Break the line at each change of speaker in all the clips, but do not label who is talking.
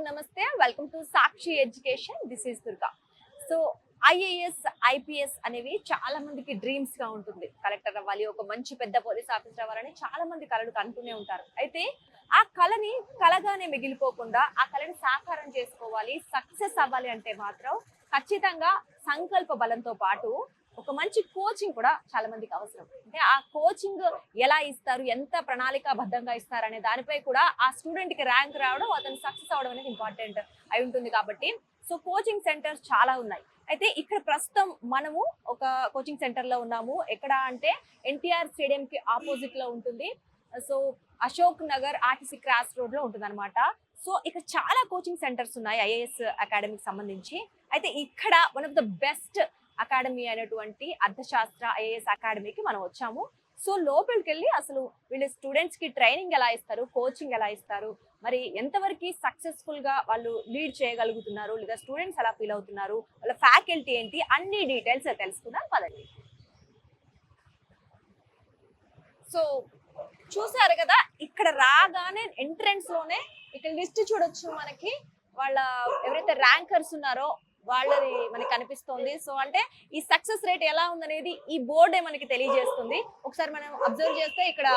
నమస్తే. Welcome to Sakshi education. This is Durga. So IAS, IPS అనేవి చాలా మందికి డ్రీమ్స్ గా ఉంటుంది. కలెక్టర్ అవ్వాలి, ఒక మంచి పెద్ద పోలీస్ ఆఫీసర్ అవ్వాలని చాలా మంది కలలు కంటూనే ఉంటారు. అయితే ఆ కళని కలగానే మిగిలిపోకుండా ఆ కళని సాకారం చేసుకోవాలి, సక్సెస్ అవ్వాలి అంటే మాత్రం ఖచ్చితంగా సంకల్ప బలంతో పాటు ఒక మంచి కోచింగ్ కూడా చాలా మందికి అవసరం. అంటే ఆ కోచింగ్ ఎలా ఇస్తారు, ఎంత ప్రణాళికాబద్ధంగా ఇస్తారు అనే దానిపై కూడా ఆ స్టూడెంట్ కి ర్యాంక్ రావడం, అతను సక్సెస్ అవడం అనేది ఇంపార్టెంట్ అయి ఉంటుంది. కాబట్టి సో కోచింగ్ సెంటర్స్ చాలా ఉన్నాయి. అయితే ఇక్కడ ప్రస్తుతం మనము ఒక కోచింగ్ సెంటర్ లో ఉన్నాము. ఎక్కడ అంటే ఎన్టీఆర్ స్టేడియం కి ఆపోజిట్ లో ఉంటుంది. So Ashok Nagar RTC cross road లో ఉంటుంది అనమాట. సో ఇక్కడ చాలా కోచింగ్ సెంటర్స్ ఉన్నాయి ఐఏఎస్ అకాడమీకి సంబంధించి. అయితే ఇక్కడ one of the best academy అయినటువంటి అర్థశాస్త్ర ఐఏఎస్ అకాడమీకి మనం వచ్చాము. సో లోపలికి వెళ్ళి అసలు వీళ్ళు స్టూడెంట్స్ కి ట్రైనింగ్ ఎలా ఇస్తారు, కోచింగ్ ఎలా ఇస్తారు, మరి ఎంతవరకు సక్సెస్ఫుల్ గా వాళ్ళు లీడ్ చేయగలుగుతున్నారు, లేదా స్టూడెంట్స్ ఎలా ఫీల్ అవుతున్నారు, వాళ్ళ ఫ్యాకల్టీ ఏంటి, అన్ని డీటెయిల్స్ తెలుసుకుందాం పదండి. సో చూసారు కదా, ఇక్కడ రాగానే ఎంట్రన్స్ లోనే ఇక్కడ లిస్ట్ చూడొచ్చు. మనకి వాళ్ళ ఎవరైతే ర్యాంకర్స్ ఉన్నారో వాళ్ళది మనకి కనిపిస్తుంది. సో అంటే ఈ సక్సెస్ రేట్ ఎలా ఉందనేది ఈ బోర్డే మనకి తెలియజేస్తుంది. ఒకసారి మనం అబ్జర్వ్ చేస్తే ఇక్కడ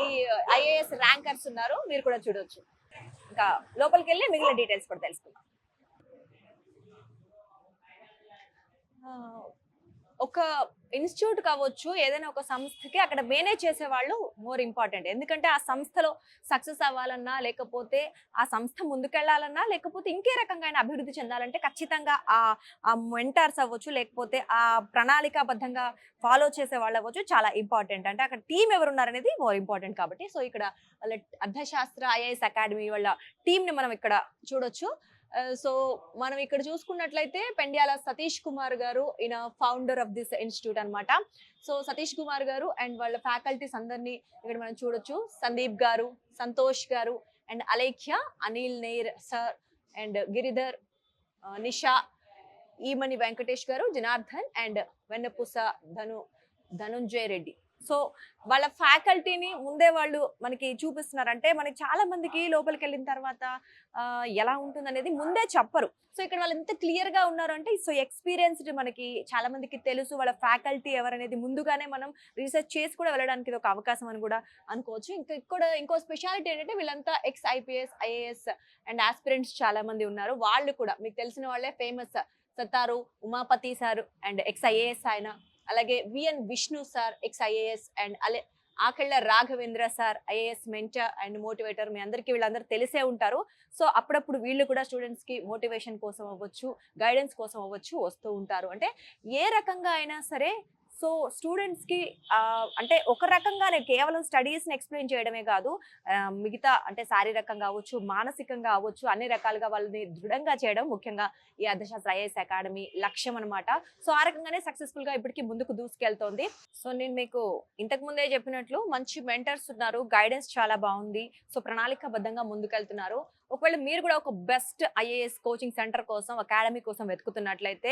ఈ ఐఏఎస్ ర్యాంకర్స్ ఉన్నారు, మీరు కూడా చూడొచ్చు. ఇంకా లోపలికి వెళ్ళి మిగిలిన డీటెయిల్స్ కూడా తెలుసుకుందాం. ఒక ఇన్స్టిట్యూట్ కావచ్చు, ఏదైనా ఒక సంస్థకి అక్కడ మేనేజ్ చేసే వాళ్ళు మోర్ ఇంపార్టెంట్. ఎందుకంటే ఆ సంస్థలో సక్సెస్ అవ్వాలన్నా, లేకపోతే ఆ సంస్థ ముందుకెళ్లాలన్నా, లేకపోతే ఇంకే రకంగా అభివృద్ధి చెందాలంటే ఖచ్చితంగా ఆ మెంటర్స్ అవ్వచ్చు, లేకపోతే ఆ ప్రణాళికాబద్ధంగా ఫాలో చేసే వాళ్ళు అవ్వచ్చు, చాలా ఇంపార్టెంట్. అంటే అక్కడ టీం ఎవరున్నారు అనేది మోర్ ఇంపార్టెంట్. కాబట్టి సో ఇక్కడ వాళ్ళ అర్థశాస్త్ర ఐఏఎస్ అకాడమీ వాళ్ళ టీం ని మనం ఇక్కడ చూడొచ్చు. సో మనం ఇక్కడ చూసుకున్నట్లయితే పెండ్యాల సతీష్ కుమార్ గారు ఈయన ఫౌండర్ ఆఫ్ దిస్ ఇన్స్టిట్యూట్ అన్నమాట. సో సతీష్ కుమార్ గారు అండ్ వాళ్ళ ఫ్యాకల్టీస్ అందరినీ ఇక్కడ మనం చూడొచ్చు. సందీప్ గారు, సంతోష్ గారు అండ్ అలేఖ్య, అనిల్ నేర్ సార్ అండ్ గిరిధర్, నిషా, ఈమణి వెంకటేష్ గారు, జనార్దన్ అండ్ వెన్నపూస ధనుంజయ రెడ్డి. సో వాళ్ళ ఫ్యాకల్టీని ముందే వాళ్ళు మనకి చూపిస్తున్నారు. అంటే మనకి చాలా మందికి లోపలికి వెళ్ళిన తర్వాత ఎలా ఉంటుంది అనేది ముందే చెప్పరు. సో ఇక్కడ వాళ్ళు ఎంత క్లియర్ గా ఉన్నారు అంటే, సో ఎక్స్పీరియన్స్డ్ మనకి చాలా మందికి తెలుసు వాళ్ళ ఫ్యాకల్టీ ఎవరనేది ముందుగానే మనం రీసెర్చ్ చేసి కూడా వెళ్ళడానికి ఇది ఒక అవకాశం అని కూడా అనుకోవచ్చు. ఇంకా ఇక్కడ ఇంకో స్పెషాలిటీ ఏంటంటే వీళ్ళంతా ex IPS, IAS and aspirants చాలా మంది ఉన్నారు. వాళ్ళు కూడా మీకు తెలిసిన వాళ్ళే, famous Sattaru Umapathi sir and ex IAS ఆయన, అలాగే VN Vishnu sir ex IAS and Akella Raghavendra sir IAS mentor and motivator. మీ అందరికీ వీళ్ళందరూ తెలిసే ఉంటారు. సో అప్పుడప్పుడు వీళ్ళు కూడా స్టూడెంట్స్ కి మోటివేషన్ కోసం అవ్వచ్చు, గైడెన్స్ కోసం అవ్వచ్చు వస్తూ ఉంటారు. అంటే ఏ రకంగా అయినా సరే సో స్టూడెంట్స్ కి అంటే ఒక రకంగానే కేవలం స్టడీస్ ని ఎక్స్ప్లెయిన్ చేయడమే కాదు, మిగతా అంటే శారీరకంగా అవ్వచ్చు, మానసికంగా అవ్వచ్చు, అన్ని రకాలుగా వాళ్ళని దృఢంగా చేయడం ముఖ్యంగా ఈ అర్థశాస్త్ర ఐఏఎస్ అకాడమీ లక్ష్యం అనమాట. సో ఆ రకంగానే సక్సెస్ఫుల్ గా ఇప్పటికీ ముందుకు దూసుకెళ్తోంది. సో నేను మీకు ఇంతకు ముందే చెప్పినట్లు మంచి మెంటర్స్ ఉన్నారు, గైడెన్స్ చాలా బాగుంది. సో ప్రణాళికాబద్ధంగా ముందుకెళ్తున్నారు. ఒకవేళ మీరు కూడా ఒక బెస్ట్ ఐఏఎస్ కోచింగ్ సెంటర్ కోసం, అకాడమీ కోసం వెతుకుతున్నట్లయితే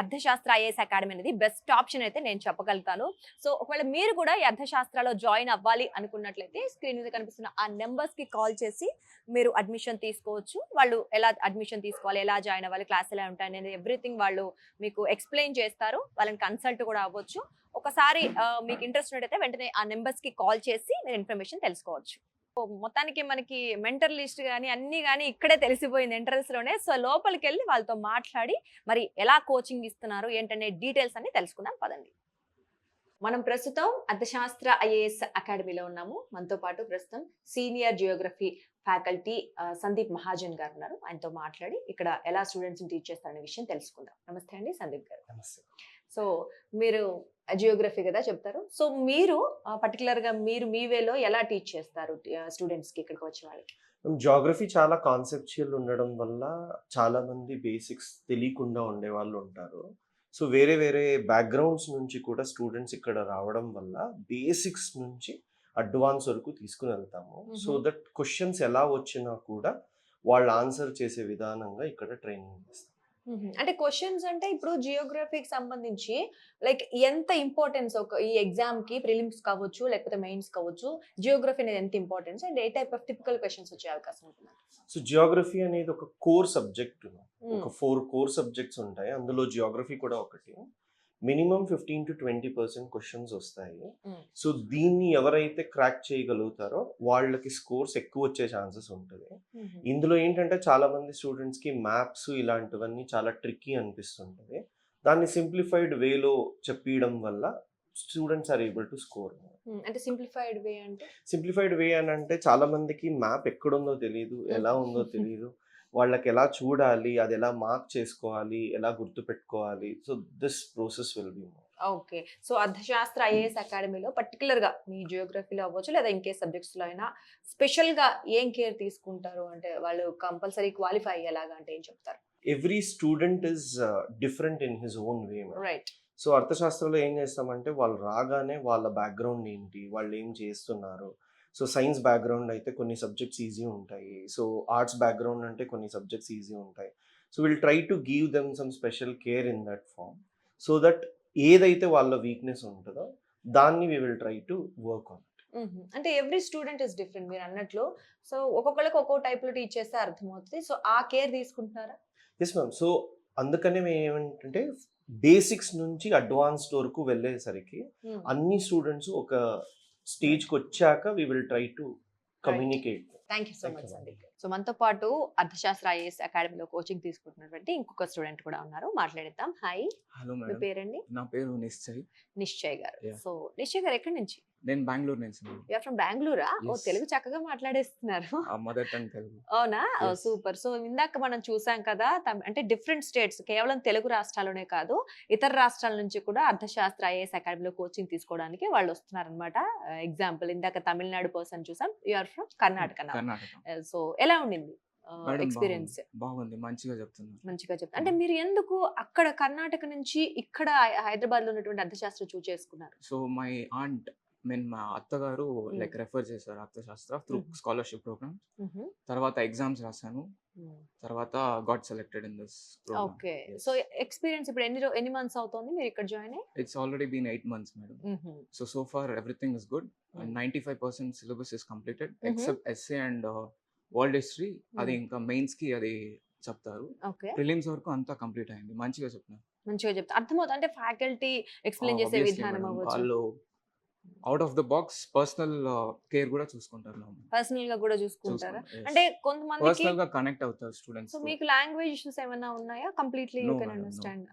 అర్థశాస్త్ర ఐఏఎస్ అకాడమీ అనేది బెస్ట్ ఆప్షన్ అయితే నేను చెప్పగలుగుతాను. సో ఒకవేళ మీరు కూడా ఈ అర్థశాస్త్రాలో జాయిన్ అవ్వాలి అనుకున్నట్లయితే స్క్రీన్ మీద కనిపిస్తున్న ఆ నెంబర్స్ కి కాల్ చేసి మీరు అడ్మిషన్ తీసుకోవచ్చు. వాళ్ళు ఎలా అడ్మిషన్ తీసుకోవాలి, ఎలా జాయిన్ అవ్వాలి, క్లాస్ ఎలా ఉంటాయి అనేది ఎవ్రీథింగ్ వాళ్ళు మీకు ఎక్స్ప్లెయిన్ చేస్తారు. వాళ్ళని కన్సల్ట్ కూడా అవ్వచ్చు. ఒకసారి మీకు ఇంట్రెస్ట్ ఉన్నట్టయితే వెంటనే ఆ నెంబర్స్ కి కాల్ చేసి మీరు ఇన్ఫర్మేషన్ తెలుసుకోవచ్చు. మొత్తానికి మనకి మెంటర్ లిస్ట్ కానీ అన్ని కానీ ఇక్కడే తెలిసిపోయింది ఎంట్రన్స్ లోనే. సో లోపలికి వెళ్ళి వాళ్ళతో మాట్లాడి మరి ఎలా కోచింగ్ ఇస్తున్నారు ఏంటనే డీటెయిల్స్ అన్ని తెలుసుకుందాం పదండి. మనం ప్రస్తుతం అర్థశాస్త్ర ఐఏఎస్ అకాడమీలో ఉన్నాము. మనతో పాటు ప్రస్తుతం senior Geography faculty Sandeep Mahajan గారు ఉన్నారు. ఆయనతో మాట్లాడి ఇక్కడ ఎలా స్టూడెంట్స్ టీచ్ చేస్తారనే విషయం తెలుసుకుందాం. నమస్తే అండి సందీప్ గారు. సో మీరు జియోగ్రఫీ కదా చెప్తారు. సో మీరు పర్టికులర్ గా మీరు మీ వేలో ఎలా టీచ్ చేస్తారు స్టూడెంట్స్ కి ఇక్కడికి వచ్చే వాళ్ళకి?
జియోగ్రఫీ చాలా కాన్సెప్చువల్ ఉండడం వల్ల చాలా మంది బేసిక్స్ తెలియకుండా ఉండే వాళ్ళు ఉంటారు. సో వేరే వేరే బ్యాక్గ్రౌండ్స్ నుంచి కూడా స్టూడెంట్స్ ఇక్కడ రావడం వల్ల బేసిక్స్ నుంచి అడ్వాన్స్ వరకు తీసుకుని వెళ్తాము. సో దట్ క్వశ్చన్స్ ఎలా వచ్చినా కూడా వాళ్ళు ఆన్సర్ చేసే విధానంగా ఇక్కడ ట్రైనింగ్ ఇస్తాం.
అంటే క్వశ్చన్స్ అంటే ఇప్పుడు జియోగ్రఫీకి సంబంధించి లైక్ ఎంత ఇంపార్టెన్స్ ఒక ఈ ఎగ్జామ్ కి ప్రిలిమ్స్ కావచ్చు లేకపోతే మెయిన్స్ కావచ్చు జియోగ్రఫీ అనేది ఎంత importance and A type of typical questions వచ్చే అవకాశం ఉంటుంది?
సో జియోగ్రఫీ అనేది ఒక కోర్ సబ్జెక్ట్. ఒక 4 కోర్ సబ్జెక్ట్స్ ఉంటాయి. అందులో జియోగ్రఫీ కూడా ఒకటి. మినిమం 15-20% క్వశ్చన్స్ వస్తాయి. సో దీన్ని ఎవరైతే క్రాక్ చేయగలుగుతారో వాళ్ళకి స్కోర్స్ ఎక్కువ వచ్చే ఛాన్సెస్ ఉంటుంది. ఇందులో ఏంటంటే చాలా మంది స్టూడెంట్స్ కి మ్యాప్స్ ఇలాంటివన్నీ చాలా ట్రిక్కీ అనిపిస్తుంటది. దాన్ని సింప్లిఫైడ్ వేలో చెప్పడం వల్ల students are able to score.
అంటే సింప్లిఫైడ్ వే అంటే
సింప్లిఫైడ్ వే అని అంటే చాలా మందికి మ్యాప్ ఎక్కడుందో తెలియదు, ఎలా ఉందో తెలియదు, వాళ్ళకి ఎలా చూడాలి, అది ఎలా మార్క్ చేసుకోవాలి, ఎలా గుర్తు పెట్టుకోవాలి. So this process will be more.
Okay. So అర్థశాస్త్ర ఐఏఎస్ అకాడమీలో పర్టికులర్ గా మీ జియోగ్రఫీలో అవ్వచ్చు లేదా ఇంకే సబ్జెక్ట్స్ లో అయినా స్పెషల్ గా ఏం కేర్ తీసుకుంటారు? అంటే వాళ్ళు కంపల్సరీ క్వాలిఫై అయ్యేలాగా అంటే ఏం చెప్తారు?
Every student is different in his own way.
Right.
So అర్థశాస్త్రంలో ఏం చేస్తామంటే వాళ్ళు రాగానే వాళ్ళ బ్యాక్గ్రౌండ్ ఏంటి, వాళ్ళు ఏం చేస్తున్నారు. సో సైన్స్ బ్యాక్గ్రౌండ్ అయితే కొన్ని సబ్జెక్ట్స్ ఈజీ ఉంటాయి. సో ఆర్ట్స్ బ్యాక్గ్రౌండ్ అంటే కొన్ని సబ్జెక్ట్స్ ఈజీ ఉంటాయి. So will try to give them some special care in that form so that ఏదైతే వాళ్ళ వీక్నెస్ ఉంటుందో దాన్ని we will try to work on.
అంటే ఎవ్రీ స్టూడెంట్ ఇస్ డిఫరెంట్ మీరు అన్నట్లు. సో ఒక్కొక్కరికి ఒక్కో టైప్ లో టీచ్ చేస్తే అర్థమవుతుంది. సో ఆ కేర్ తీసుకుంటున్నారా?
Yes ma'am. సో అందుకనే మేము ఏమంటే బేసిక్స్ నుంచి అడ్వాన్స్డ్ వరకు వెళ్ళేసరికి అన్ని స్టూడెంట్స్ ఒక స్టేజ్కి వచ్చాక we will try to communicate.
Thank you so
Thank
much
you.
Sandeep. So మనతో పాటు అర్థశాస్త్ర ఐఏఎస్ అకాడమీలో కోచింగ్ తీసుకుంటున్నటువంటి ఇంకొక స్టూడెంట్ కూడా ఉన్నారు, మాట్లాడేద్దాం. హాయ్,
హలో
మీ
మేడం,
పేరండి?
నా పేరు నిశ్చయ్.
నిశ్చయ్ గారు.
Yeah.
సో నిశ్చయ్ గారు ఎక్కడి నుంచి?
నేను బెంగళూరు నుంచి మేడం.
యూఆర్ ఫ్రమ్ బెంగళూరా? ఓ
Yes.
తెలుగు చక్కగా మాట్లాడేస్తున్నారు.
Mother tongue Telugu.
అవునా?
Yes.
సూపర్. సో ఇందాక మనం చూసాం కదా, అంటే డిఫరెంట్ స్టేట్స్, కేవలం తెలుగు రాష్ట్రాల్లోనే కాదు ఇతర రాష్ట్రాల నుంచి కూడా అర్థశాస్త్ర ఐఏఎస్ అకాడమీలో కోచింగ్ తీసుకోవడానికి వాళ్ళు వస్తున్నారనమాట. ఎగ్జాంపుల్ ఇందాక తమిళనాడు పర్సన్ చూసాం, you are from Karnataka.
Karnataka.
So ఎలా ఉండింది
మేడం
ఎక్స్పీరియన్స్?
బాగుంది, మంచిగా చెప్తున్నారు.
మంచిగా చెప్తా. అంటే మీరు ఎందుకు అక్కడ కర్ణాటక నుంచి ఇక్కడ హైదరాబాద్ లో ఉన్నటువంటి అర్థశాస్త్రం చూస్ చేసుకున్నారు?
సో మై ఆంట్ మా అత్తగారు లైక్ రెఫర్ చేశారు అర్థశాస్త్ర త్రూ స్కాలర్షిప్ ప్రోగ్రామ్. తర్వాత ఎగ్జామ్స్ రాశాను, తర్వాత got selected in this program.
Okay. So experience ఇప్పుడు ఎన్ని మంత్స్ అవుతోంది మీరు ఇక్కడ జాయిన్ అయ్యి?
It's already been 8 months madam. So far everything is good and 95% syllabus is completed except SA and world history. అది ఇంకా మెయిన్స్ కి అది చెప్తారు.
ఓకే.
ప్రిలిమ్స్ వరకు అంతా కంప్లీట్ అయింది, మంచిగా చెప్తున్నారు.
మంచిగా చెప్తా. అర్థమవుతుంది. అంటే ఫ్యాకల్టీ ఎక్స్ప్లెయిన్ చేసే
Obviously
విధానం
madam,
అవ్వచ్చు,
వాళ్ళు out of the box personal care కూడా చూసుకుంటారు.
పర్సనల్ గా కూడా చూసుకుంటారా? అంటే కొంతమందికి
పర్సనల్ గా కనెక్ట్ అవుతారు స్టూడెంట్స్.
సో మీకు లాంగ్వేజ్ ఇష్యూస్ ఏమైనా ఉన్నాయా? Completely you
No,
can
madam, no.
Understand.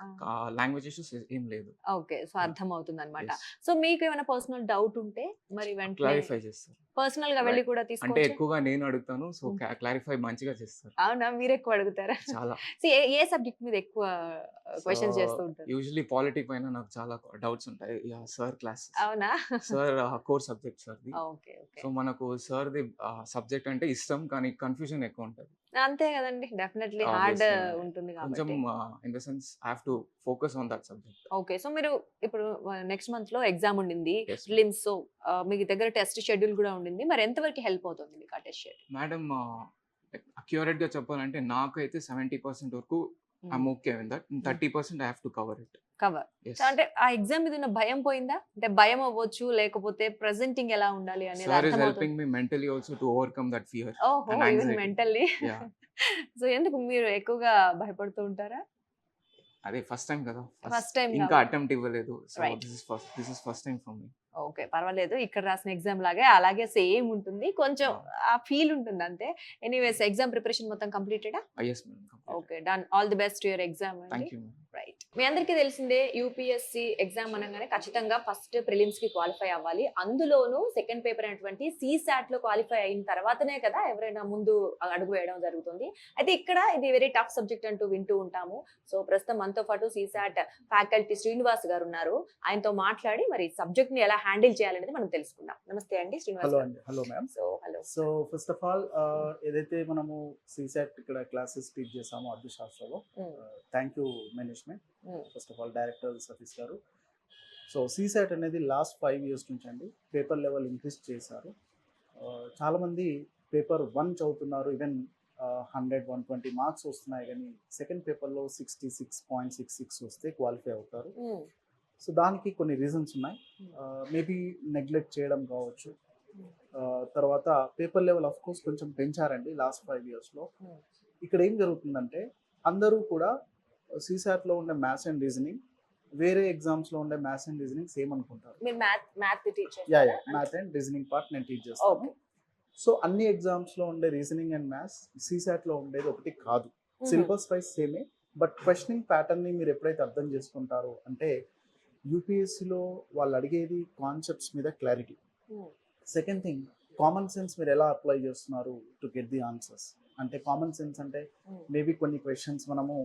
Language issues ఏం లేదు.
ఓకే. సో అర్థం అవుతుంది అనమాట.
Yes.
సో మీకు ఏమైనా పర్సనల్ డౌట్ ఉంటే మరి వెంటనే
క్లారిఫై చేస్తారు.
పర్సనల్ గా వెళ్ళి కూడా
అంటే
తీసుకోవచ్చు.
ఎక్కువగా నేను అడుగుతాను, సో క్లారిఫై మంచిగా చేస్తారు.
అవునా? మీరు ఎక్కువ అడుగుతారా?
చాలా.
సో ఏ సబ్జెక్ట్ మీద ఎక్కువ క్వశ్చన్స్ చేస్తూ ఉంటారు?
యూజువల్లీ పాలిటీ పైన నాకు చాలా డౌట్స్ ఉంటాయి. సార్ క్లాస్,
అవునా?
సార్ కోర్ సబ్జెక్ట్ సార్ది.
ఓకే. ఓకే.
సో మనకు సార్ది సబ్జెక్ట్ అంటే ఇష్టం, కానీ కన్ఫ్యూజన్ ఎక్కువ ఉంటుంది.
అంతే కదండి, డెఫినెట్లీ హార్డ్
Obviously,
ఉంటుంది
కొంచెం
కాబట్టి.
In the sense I have to focus on that subject.
Okay. So మీరు ఇప్పుడు నెక్స్ట్ మంత్ లో ఎగ్జామ్ ఉండింది,
Yes.
ప్రిలిమ్స్. సో మీకు దగ్గర టెస్ట్ షెడ్యూల్ కూడా ఉండింది. మరి ఎంతవరకు హెల్ప్ అవుతుంది మీకు ఆ టెస్ట్ షెడ్యూల్?
మేడం అక్యూరేట్ గా చెప్పాలంటే నాకైతే 70% వరకు I'm okay with that. 30% I have to cover it.
Cover. అంటే ఆ ఎగ్జామ్ మీద ఉన్న భయం పోయిందా? అంటే భయం అవ్వచ్చు, లేకపోతే ప్రెజెంటింగ్ ఎలా ఉండాలి అనేది
సార్ ఇస్
అర్థమవుతుంది.
Helping me mentally also to overcome that fear
ఓహో,
and
even
anxiety.
Mentally.
Yeah.
So ఎందుకు మీరు ఎక్కువగా భయపడుతూ ఉంటారా?
అదే ఫస్ట్ టైం కదా,
ఫస్ట్ టైం
ఇంకా అటెంప్ట్ ఇవ్వలేదు. So
Right.
This is first time for me.
Okay, పర్వాలేదు. ఇక్కడ రాసిన ఎగ్జామ్ లాగే అలాగే సేమ్ ఉంటుంది, కొంచెం ఆ ఫీల్ ఉంటుంది అంతే. ఎనీవేస్ ఎగ్జామ్ ప్రిపరేషన్ మొత్తం కంప్లీటెడా?
Yes madam.
Okay, done. All the best your exam అండి.
Thank you madam.
రైట్. మీ అందరికీ తెలిసిందే యూపీఎస్సి ఎగ్జామ్ అనగానే ఖచ్చితంగా ఫస్ట్ ప్రిలిమ్స్ కి క్వాలిఫై అవ్వాలి. అందులోనూ సెకండ్ పేపర్ అయినటువంటి సిసాట్ లో క్వాలిఫై అయిన తర్వాతనే కదా ఎవరైనా ముందు అడుగు వేయడం జరుగుతుంది. అయితే ఇక్కడ ఇది వెరీ టఫ్ సబ్జెక్ట్ అంటూ వింటూ ఉంటాము. సో ప్రస్తుతం మనతో పాటు సిసాట్ ఫ్యాకల్టీ శ్రీనివాస్ గారు ఉన్నారు. ఆయనతో మాట్లాడి మరి సబ్జెక్ట్ ని ఎలా హ్యాండిల్ చేయాలనేది మనం తెలుసుకుందాం. నమస్తే అండి శ్రీనివాస్
హలో
గారు.
అండి. Hello ma'am.
So hello.
So first of all ఏదైతే మనము సిసాట్ ఇక్కడ క్లాసెస్ టీచ్ చేసామో అర్థశాస్త్రంలో, thank you management, first of all director Satish గారు. సో సిసాట్ అనేది లాస్ట్ 5 years నుంచి అండి పేపర్ లెవెల్ ఇంక్రీజ్ చేశారు. చాలామంది పేపర్ 1 చదువుతున్నారు, ఈవెన్ 100-120 మార్క్స్ వస్తున్నాయి కానీ సెకండ్ పేపర్లో 66.66 వస్తే క్వాలిఫై అవుతారు. సో దానికి కొన్ని రీజన్స్ ఉన్నాయి. మేబీ నెగ్లెక్ట్ చేయడం కావచ్చు. తర్వాత పేపర్ లెవెల్ ఆఫ్ కోర్స్ కొంచెం పెంచారండి లాస్ట్ 5 yearsలో. ఇక్కడ ఏం జరుగుతుందంటే అందరూ కూడా CSATలో ఉండే మ్యాథ్స్ అండ్ రీజనింగ్ వేరే ఎగ్జామ్స్లో ఉండే మ్యాథ్స్ అండ్ రీజనింగ్ సేమ్ అనుకుంటారు.
మీరు math teacher?
Math and reasoning part నేను టీచ్ చేస్తాను. సో అన్ని ఎగ్జామ్స్లో ఉండే రీజనింగ్ అండ్ మ్యాథ్స్ CSATలో ఉండేది ఒకటి కాదు. సిలబస్ వైజ్ సేమే, బట్ క్వశ్చనింగ్ ప్యాటర్న్ని మీరు ఎప్పుడైతే అర్థం చేసుకుంటారో అంటే యూపీఎస్సీలో వాళ్ళు అడిగేది కాన్సెప్ట్స్ మీద clarity. Second thing, common sense మీరు ఎలా అప్లై చేస్తున్నారు టు గెట్ ది ఆన్సర్స్. అంటే కామన్ సెన్స్ అంటే మేబీ కొన్ని క్వశ్చన్స్ మనము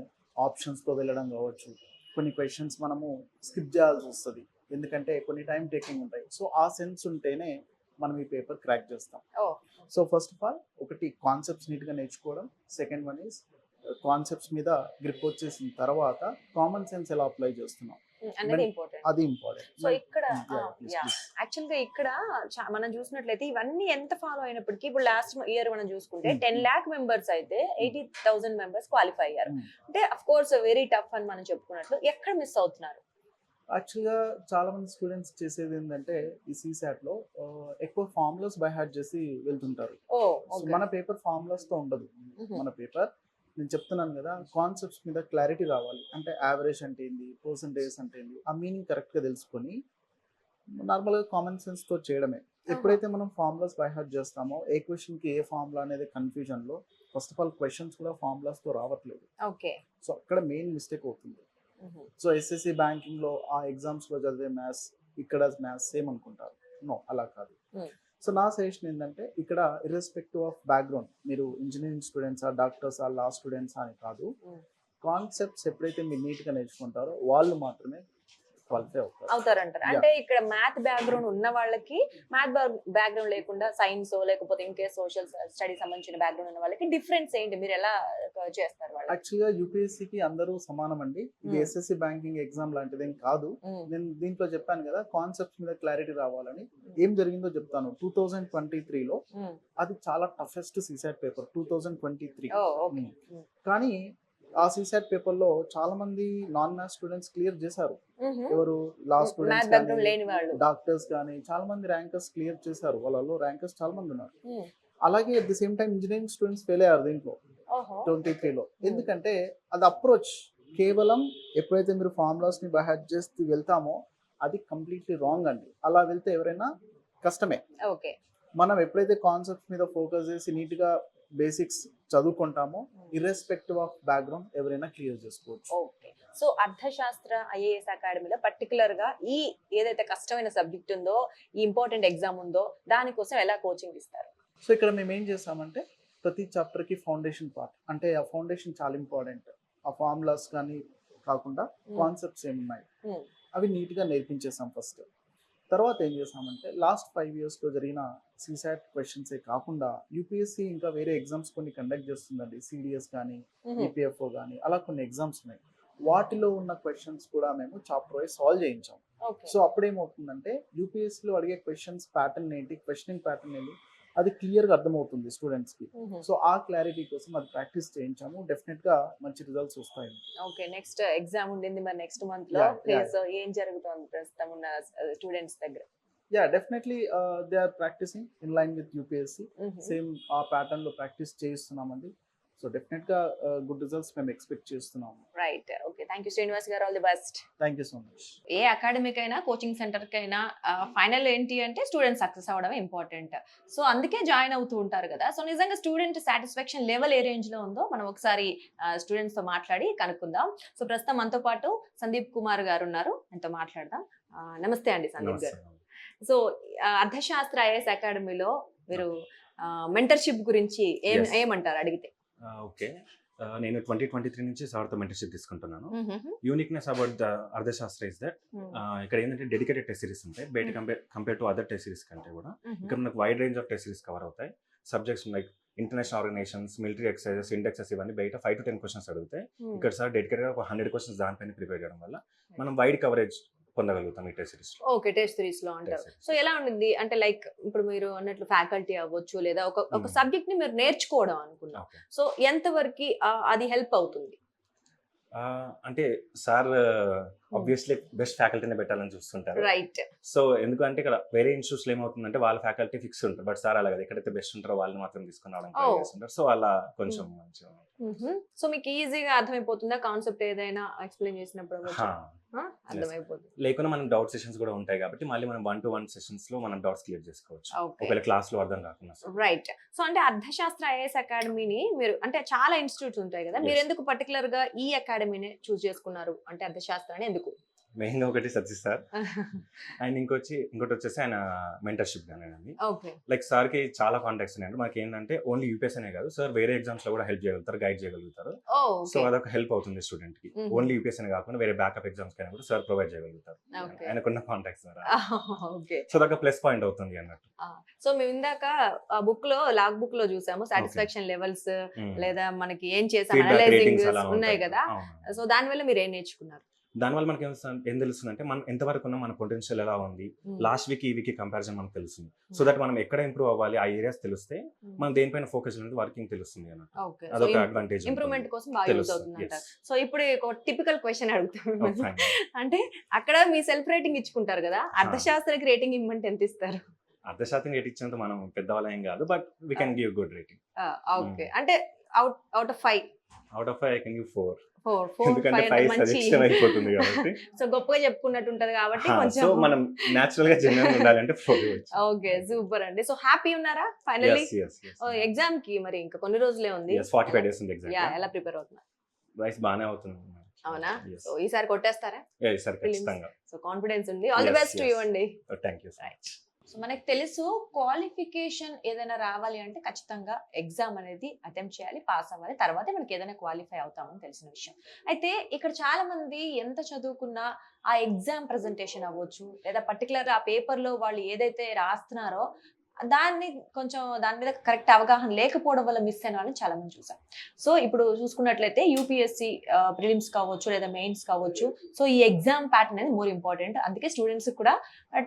ఆప్షన్స్తో వెళ్ళడం కావచ్చు, కొన్ని క్వశ్చన్స్ మనము స్కిప్ చేయాల్సి వస్తుంది ఎందుకంటే కొన్ని టైం టేకింగ్ ఉంటాయి. సో ఆ సెన్స్ ఉంటేనే మనం ఈ పేపర్ క్రాక్ చేస్తాం. సో ఫస్ట్ ఆఫ్ ఆల్ ఒకటి కాన్సెప్ట్స్ నీట్గా నేర్చుకోవడం. సెకండ్ వన్ ఈజ్ కాన్సెప్ట్స్ మీద గ్రిప్ వచ్చేసిన తర్వాత కామన్ సెన్స్ ఎలా అప్లై చేస్తున్నాం
అనేది ఇంపార్టెంట్.
అది ఇంపార్టెంట్.
సో ఇక్కడ యాక్చువల్ గా ఇక్కడ మనం చూసినట్లయితే ఇవన్నీ ఎంత ఫాలో అయినప్పటికీ ఇప్పుడు లాస్ట్ ఇయర్ మనం చూసుకుంటే 10 lakh మెంబర్స్ అయితే 80,000 మెంబర్స్ క్వాలిఫై అయ్యారు. అంటే అఫ్ కోర్స్ వెరీ టఫ్ అని మనం చెప్పుకున్నట్లు ఎక్కడ మిస్ అవుతున్నారు?
యాక్చువల్గా చాలా మంది స్టూడెంట్స్ చేసేది ఏంటంటే ఈ CSATలో ఎక్కువ ఫార్ములాస్ బై హార్ట్ చేసి వెళ్తుంటారు. మన పేపర్ ఫార్ములాస్తో ఉండదు. మన పేపర్ నేను చెప్తున్నాను కదా, కాన్సెప్ట్స్ మీద క్లారిటీ రావాలి. అంటే యావరేజ్ అంటే ఏంది, పర్సంటేజ్ అంటే ఏంది, ఆ మీనింగ్ కరెక్ట్గా తెలుసుకొని నార్మల్గా కామన్ సెన్స్తో చేయడమే. ఎప్పుడైతే మనం ఫార్ములాస్ బై హార్ట్ చేస్తామో ఏ క్వశ్చన్కి ఏ ఫార్ములా అనేది కన్ఫ్యూజన్లో ఫస్ట్ ఆఫ్ ఆల్ క్వశ్చన్స్ కూడా ఫార్ములాస్తో రావట్లేదు. సో అక్కడ మెయిన్ మిస్టేక్ అవుతుంది. సో SSC బ్యాంకింగ్లో ఆ ఎగ్జామ్స్లో చదివే మ్యాథ్స్ ఇక్కడ మ్యాథ్స్ సేమ్ అనుకుంటారు. నో, అలా కాదు. సో నా సజెషన్ ఏంటంటే ఇక్కడ ఇర్రెస్పెక్టివ్ ఆఫ్ బ్యాక్గ్రౌండ్, మీరు ఇంజనీరింగ్ స్టూడెంట్సా, డాక్టర్సా, లా స్టూడెంట్సా అని కాదు, కాన్సెప్ట్స్ ఎప్పుడైతే మీరు నీట్గా నేర్చుకుంటారో వాళ్ళు మాత్రమే క్వాలిఫై
అవుతారంటారు. అంటే ఇక్కడ మ్యాథ్ బ్యాక్గ్రౌండ్ ఉన్న వాళ్ళకి, మ్యాథ్ బ్యాక్గ్రౌండ్ లేకుండా సైన్స్ లేకపోతే ఇంకే సోషల్ స్టడీస్ సంబంధించిన బ్యాక్గ్రౌండ్ ఉన్న వాళ్ళకి డిఫరెన్స్ ఏంటి, మీరు ఎలా చేస్తారు?
యాక్చువల్గా యూపీఎస్సీకి అందరూ సమానం అండి. ఇది SSC బ్యాంకింగ్ ఎగ్జామ్ లాంటిది ఏం కాదు. నేను దీంట్లో చెప్పాను కదా కాన్సెప్ట్స్ మీద క్లారిటీ రావాలని. ఏం జరిగిందో చెప్తాను. 2023లో అది చాలా టఫెస్ట్ CSAT పేపర్ 2023. కానీ ఆ CSAT పేపర్ లో చాలా మంది నాన్ మ్యాథ్స్ స్టూడెంట్స్ క్లియర్ చేశారు. ఎవరు? లా స్టూడెంట్స్ కానీ, డాక్టర్స్ కానీ చాలా మంది ర్యాంకర్స్ క్లియర్ చేశారు. వాళ్ళలో ర్యాంకర్స్ చాలా మంది ఉన్నారు. అలాగే at the same time engineering students fail అయ్యారు దీంట్లో 23లో. ఎందుకంటే అది అప్రోచ్ కేవలం ఎప్పుడైతే మీరు ఫార్ములాస్ ని బై హార్ట్ చేస్తూ వెళ్తామో అది కంప్లీట్లీ రాంగ్ అండి. అలా వెళ్తే ఎవరైనా కష్టమే. మనం ఎప్పుడైతే కాన్సెప్ట్స్ మీద ఫోకస్ చేసి నీట్ గా బేసిక్స్ చదువుకుంటామో ఇర్రెస్పెక్టివ్ ఆఫ్ బ్యాక్గ్రౌండ్ ఎవరైనా క్లియర్ చేసుకోవచ్చు.
ఓకే. సో అర్థశాస్త్ర IAS అకాడమీలో పర్టికులర్ గా ఈ ఏదైతే కష్టమైన సబ్జెక్ట్ ఉందో, ఈ ఇంపార్టెంట్ ఎగ్జామ్ ఉందో దానికోసం ఎలా కోచింగ్ ఇస్తారు?
సో ఇక్కడ మేము ఏం చేస్తామంటే ప్రతి చాప్టర్ కి ఫౌండేషన్ పార్ట్, అంటే ఆ ఫౌండేషన్ చాలా ఇంపార్టెంట్. ఆ ఫార్ములాస్ కానీ కాకుండా కాన్సెప్ట్స్ ఏమున్నాయి అవి నీట్ గా నేర్పించేసాం ఫస్ట్. తర్వాత ఏం చేసామంటే లాస్ట్ 5 yearsలో జరిగిన CSAT క్వశ్చన్సే కాకుండా యూపీఎస్సీ ఇంకా వేరే ఎగ్జామ్స్ కొన్ని కండక్ట్ చేస్తుందండి. CDS కానీ, EPFO కానీ, అలా కొన్ని ఎగ్జామ్స్ ఉన్నాయి. వాటిలో ఉన్న క్వశ్చన్స్ కూడా మేము చాప్టర్ వైజ్ సాల్వ్ చేయించాం. సో అప్పుడేమవుతుందంటే యూపీఎస్సీలో అడిగే క్వశ్చన్స్ ప్యాటర్న్ ఏంటి, క్వశ్చనింగ్ ప్యాటర్న్ ఏంటి, అది క్లియర్గా అర్థమవుతుంది స్టూడెంట్స్కి. సో ఆ క్లారిటీ కోసం అది ప్రాక్టీస్ చేయించాము. డెఫినెట్గా మంచి రిజల్ట్స్ వస్తాయి.
ఓకే. నెక్స్ట్ ఎగ్జామ్ ఉండింది మరి నెక్స్ట్ మంత్ లో. సో ఏం జరుగుతుంది ప్రస్తుతం ఉన్న స్టూడెంట్స్ దగ్గర?
Definitely they are practising in line with UPSC. Same ఆ ప్యాటర్న్ లో ప్రాక్టీస్ చేస్తున్నామండి. సో డెఫినెట్ గా గుడ్ రిజల్ట్స్ మేము ఎక్స్పెక్ట్ చేస్తున్నాము.
Right. Okay. Thank you Srinivas garu. All the best.
Thank you so much.
ఏ అకాడమిక్ అయినా, కోచింగ్ సెంటర్ కైనా ఫైనల్ ఏంటి అంటే స్టూడెంట్ సక్సెస్ అవ్వడమే ఇంపార్టెంట్. సో అందుకే జాయిన్ అవుతూ ఉంటారు కదా. సో నిజంగా స్టూడెంట్ సాటిస్ఫాక్షన్ లెవెల్ ఏ రేంజ్ లో ఉందో మనం ఒకసారి స్టూడెంట్స్ తో మాట్లాడి కనుక్కుందాం. సో ప్రస్తుతం మనతో పాటు సందీప్ కుమార్ గారు ఉన్నారు, ఆయనతో మాట్లాడదాం. నమస్తే అండి సందీప్ గారు. సో అర్థశాస్త్ర IAS అకాడమీలో మీరు మెంటర్షిప్ గురించి ఏమంటారు అడిగితే?
ఓకే, నేను 2023 నుంచి సార్తో మెంటర్షిప్ తీసుకుంటున్నాను. Uniqueness about the Arthashastra is that ఇక్కడ ఏంటంటే డెడికేటెడ్ టెస్ట్ సిరీస్ ఉంటాయి. బయట compare to other test series కంటే కూడా ఇక్కడ మనకు wide range of test series cover అవుతాయి. Subjects like international organisations, military exercises, indexes ఇవన్నీ బయట 5 to 10 క్వశ్చన్స్ అడుగుతాయి. ఇక్కడ సార్ డెడికేటెడ్ ఒక 100 క్వశ్చన్స్ దానిపైన ప్రిపేర్ చేయడం వల్ల మనం వైడ్ కవరేజ్ పొందగలుగుతాం ఈ టెస్ట్ సిరీస్ లో.
ఓకే, టెస్ట్ సిరీస్ లో అంటారు.
Test series.
సో ఎలా ఉండింది అంటే లైక్ ఇప్పుడు మీరు అన్నట్లు ఫ్యాకల్టీ అవ్వచ్చు లేదా ఒక
Hmm.
సబ్జెక్ట్ ని మీరు నేర్చుకోవడం అనుకున్నాం.
ఓకే.
సో ఎంత వరకు అది హెల్ప్ అవుతుంది?
అంటే సార్ ఆబ్వియస్లీ బెస్ట్ ఫ్యాకల్టీని పెట్టాలని చూస్తుంటారు.
రైట్.
సో ఎందుకంటే ఇక్కడ వేరే ఇన్స్టిట్యూట్స్ ఏమవుతుందంటే వాళ్ళ ఫ్యాకల్టీ ఫిక్స్ ఉంటారు, బట్ సార్ అలా కదా, ఎక్కడైతే బెస్ట్ ఉంటారో వాళ్ళని మాత్రం తీసుకుని రావడానికి ట్రై
Oh.
చేస్తుంటారు. సో అలా కొంచెం మంచిగా
సో మీకు ఈజీగా అర్థమైపోతుందా కాన్సెప్ట్ ఏదైనా ఎక్స్ప్లెయిన్ చేసినప్పుడు అవ్వచ్చు? అర్థమైపోతుంది.
లేకుండా మనం డౌట్ సెషన్స్ కూడా ఉంటాయి కాబట్టి మళ్ళీ మనం 1-to-1 సెషన్స్ లో మనం డౌట్స్ క్లియర్ చేసుకోవచ్చు,
ఓకే,
ఒకవేళ క్లాస్ లో అర్థం కాకుండా.
రైట్. సో అంటే అర్థశాస్త్ర ఐఏఎస్ అకాడమీని మీరు అంటే చాలా ఇన్స్టిట్యూట్స్ ఉంటాయి కదా, మీరు
Yes.
ఎందుకు పర్టికులర్ గా ఈ అకాడమీని చూస్ చేసుకున్నారు? అంటే అర్థశాస్త్రాన్ని ఎందుకు?
మెయిన్ గా ఒకటి సతీష్ సార్ అండ్ ఇంకోటి వచ్చేసి ఆయన మెంటర్షిప్ గానేనండి.
ఓకే.
లైక్ సార్ కి చాలా కాంటాక్ట్స్ ఉన్నాయండి. మనకి ఏంటంటే ఓన్లీ యూపీఎస్ అనే కాదు, సార్ వేరే ఎగ్జామ్స్ లో కూడా హెల్ప్ చేయగలుగుతారు, గైడ్ చేయగలుగుతారు. సో అదొక హెల్ప్ అవుతుంది స్టూడెంట్ కి.
Mhm.
ఓన్లీ యూపీఎస్ అనే కాకుండా వేరే బ్యాకప్ ఎగ్జామ్స్ కైనా కూడా సార్ ప్రొవైడ్ చేయగలుగుతారు,
Okay.
ఆయనకున్న కాంటాక్ట్స్ ద్వారా.
ఓకే.
సో అదొక ప్లస్ పాయింట్ అవుతుంది అన్నట్టు.
సో మేము ఇందాక బుక్ లో లాగ్ బుక్ లో చూసాము సాటిస్ఫాక్షన్ లెవెల్స్ లేదా మనకి ఏం చేసాం
ఫీడ్బ్యాక్
అనలైజింగ్
రేటింగ్స్ అలా
ఉన్నాయి
ఉంటాయి
కదా.
అవును.
సో దాని వల్ల మీరు ఏం నేర్చుకున్నారు?
దానివల్ల మనకి ఏం తెలుస్తుందంటే మనం ఎంతవరకు ఉన్న మన పొటెన్షియల్ ఎలా ఉంది, లాస్ట్ వీక్ ఈ వీక్ కంపారిజన్ మనకు తెలుస్తుంది. సో దట్ మనం ఎక్కడ ఇంప్రూవ్ అవ్వాలి ఆ ఏరియాస్ తెలిస్తే మనం దేనిపైన ఫోకస్ ఉంటుంది, వర్కింగ్ తెలుస్తుంది అన్నట్టు.
ఓకే.
అదొక అడ్వాంటేజ్
ఇంప్రూవ్మెంట్ కోసం బాగా యూజ్ అవుతుంది అంటారు. సో ఇప్పుడు ఒక టిపికల్ క్వశ్చన్ అడుగుతాను. అంటే అక్కడ మీ సెల్ఫ్ రేటింగ్ ఇచ్చుకుంటారు కదా, అర్థశాస్త్రకి రేటింగ్ ఇవ్వమంటే ఎంత ఇస్తారు?
అర్ధశాతం రేట్ ఇచ్చేంత మనం పెద్దవాళ్ళం ఏం కాదు, but we can give good rating.
Okay. అంటే out of 5
out of 5 I can give 4.
4
ఎందుకంటే
5
5
మంచి
సజెషన్ అయిపోతుంది కాబట్టి.
సో గొప్పగా చెప్పుకున్నట్టు ఉంటది కాబట్టి
సో
కొంచెం.
మనం నేచురల్ గా జెన్యున్ ఉండాలంటే 4 ఇవ్వచ్చు.
ఓకే, సూపర్ అండి. సో హ్యాపీ ఉన్నారా ఫైనల్లీ?
yes
ఎగ్జామ్ కి మరి ఇంకా కొన్ని రోజులే ఉంది.
45 days ఉంది
యా,
ఎగ్జాక్ట్.
ఎలా ప్రిపేర్ అవుతున్నారు?
రైస్ బానే అవుతుంది.
అవునా?
Yes.
సో ఈసారి కొట్టేస్తారా?
సార్ ఖచ్చితంగా.
సో కాన్ఫిడెన్స్ ఉంది. All the
Yes,
best to
yes.
You అండి.
Thank you.
రైట్. సో మనకు తెలుసు క్వాలిఫికేషన్ ఏదైనా రావాలి అంటే ఖచ్చితంగా ఎగ్జామ్ అనేది అటెంప్ట్ చేయాలి, పాస్ అవ్వాలి, తర్వాతే మనకి ఏదైనా క్వాలిఫై అవుతామని తెలిసిన విషయం. అయితే ఇక్కడ చాలా మంది ఎంత చదువుకున్నా ఆ ఎగ్జామ్ ప్రెజెంటేషన్ అవ్వచ్చు లేదా పర్టికులర్ ఆ పేపర్లో వాళ్ళు ఏదైతే రాస్తున్నారో దాని మీద కరెక్ట్ అవగాహన లేకపోవడం వల్ల మిస్ అయిన వాళ్ళని చాలా మంది చూసాం. సో ఇప్పుడు చూసుకున్నట్లయితే యూపీఎస్సి ప్రిలిమ్స్ కావచ్చు లేదా మెయిన్స్ కావచ్చు, సో ఈ ఎగ్జామ్ ప్యాటర్న్ అనేది మోర్ ఇంపార్టెంట్. అందుకే స్టూడెంట్స్ కూడా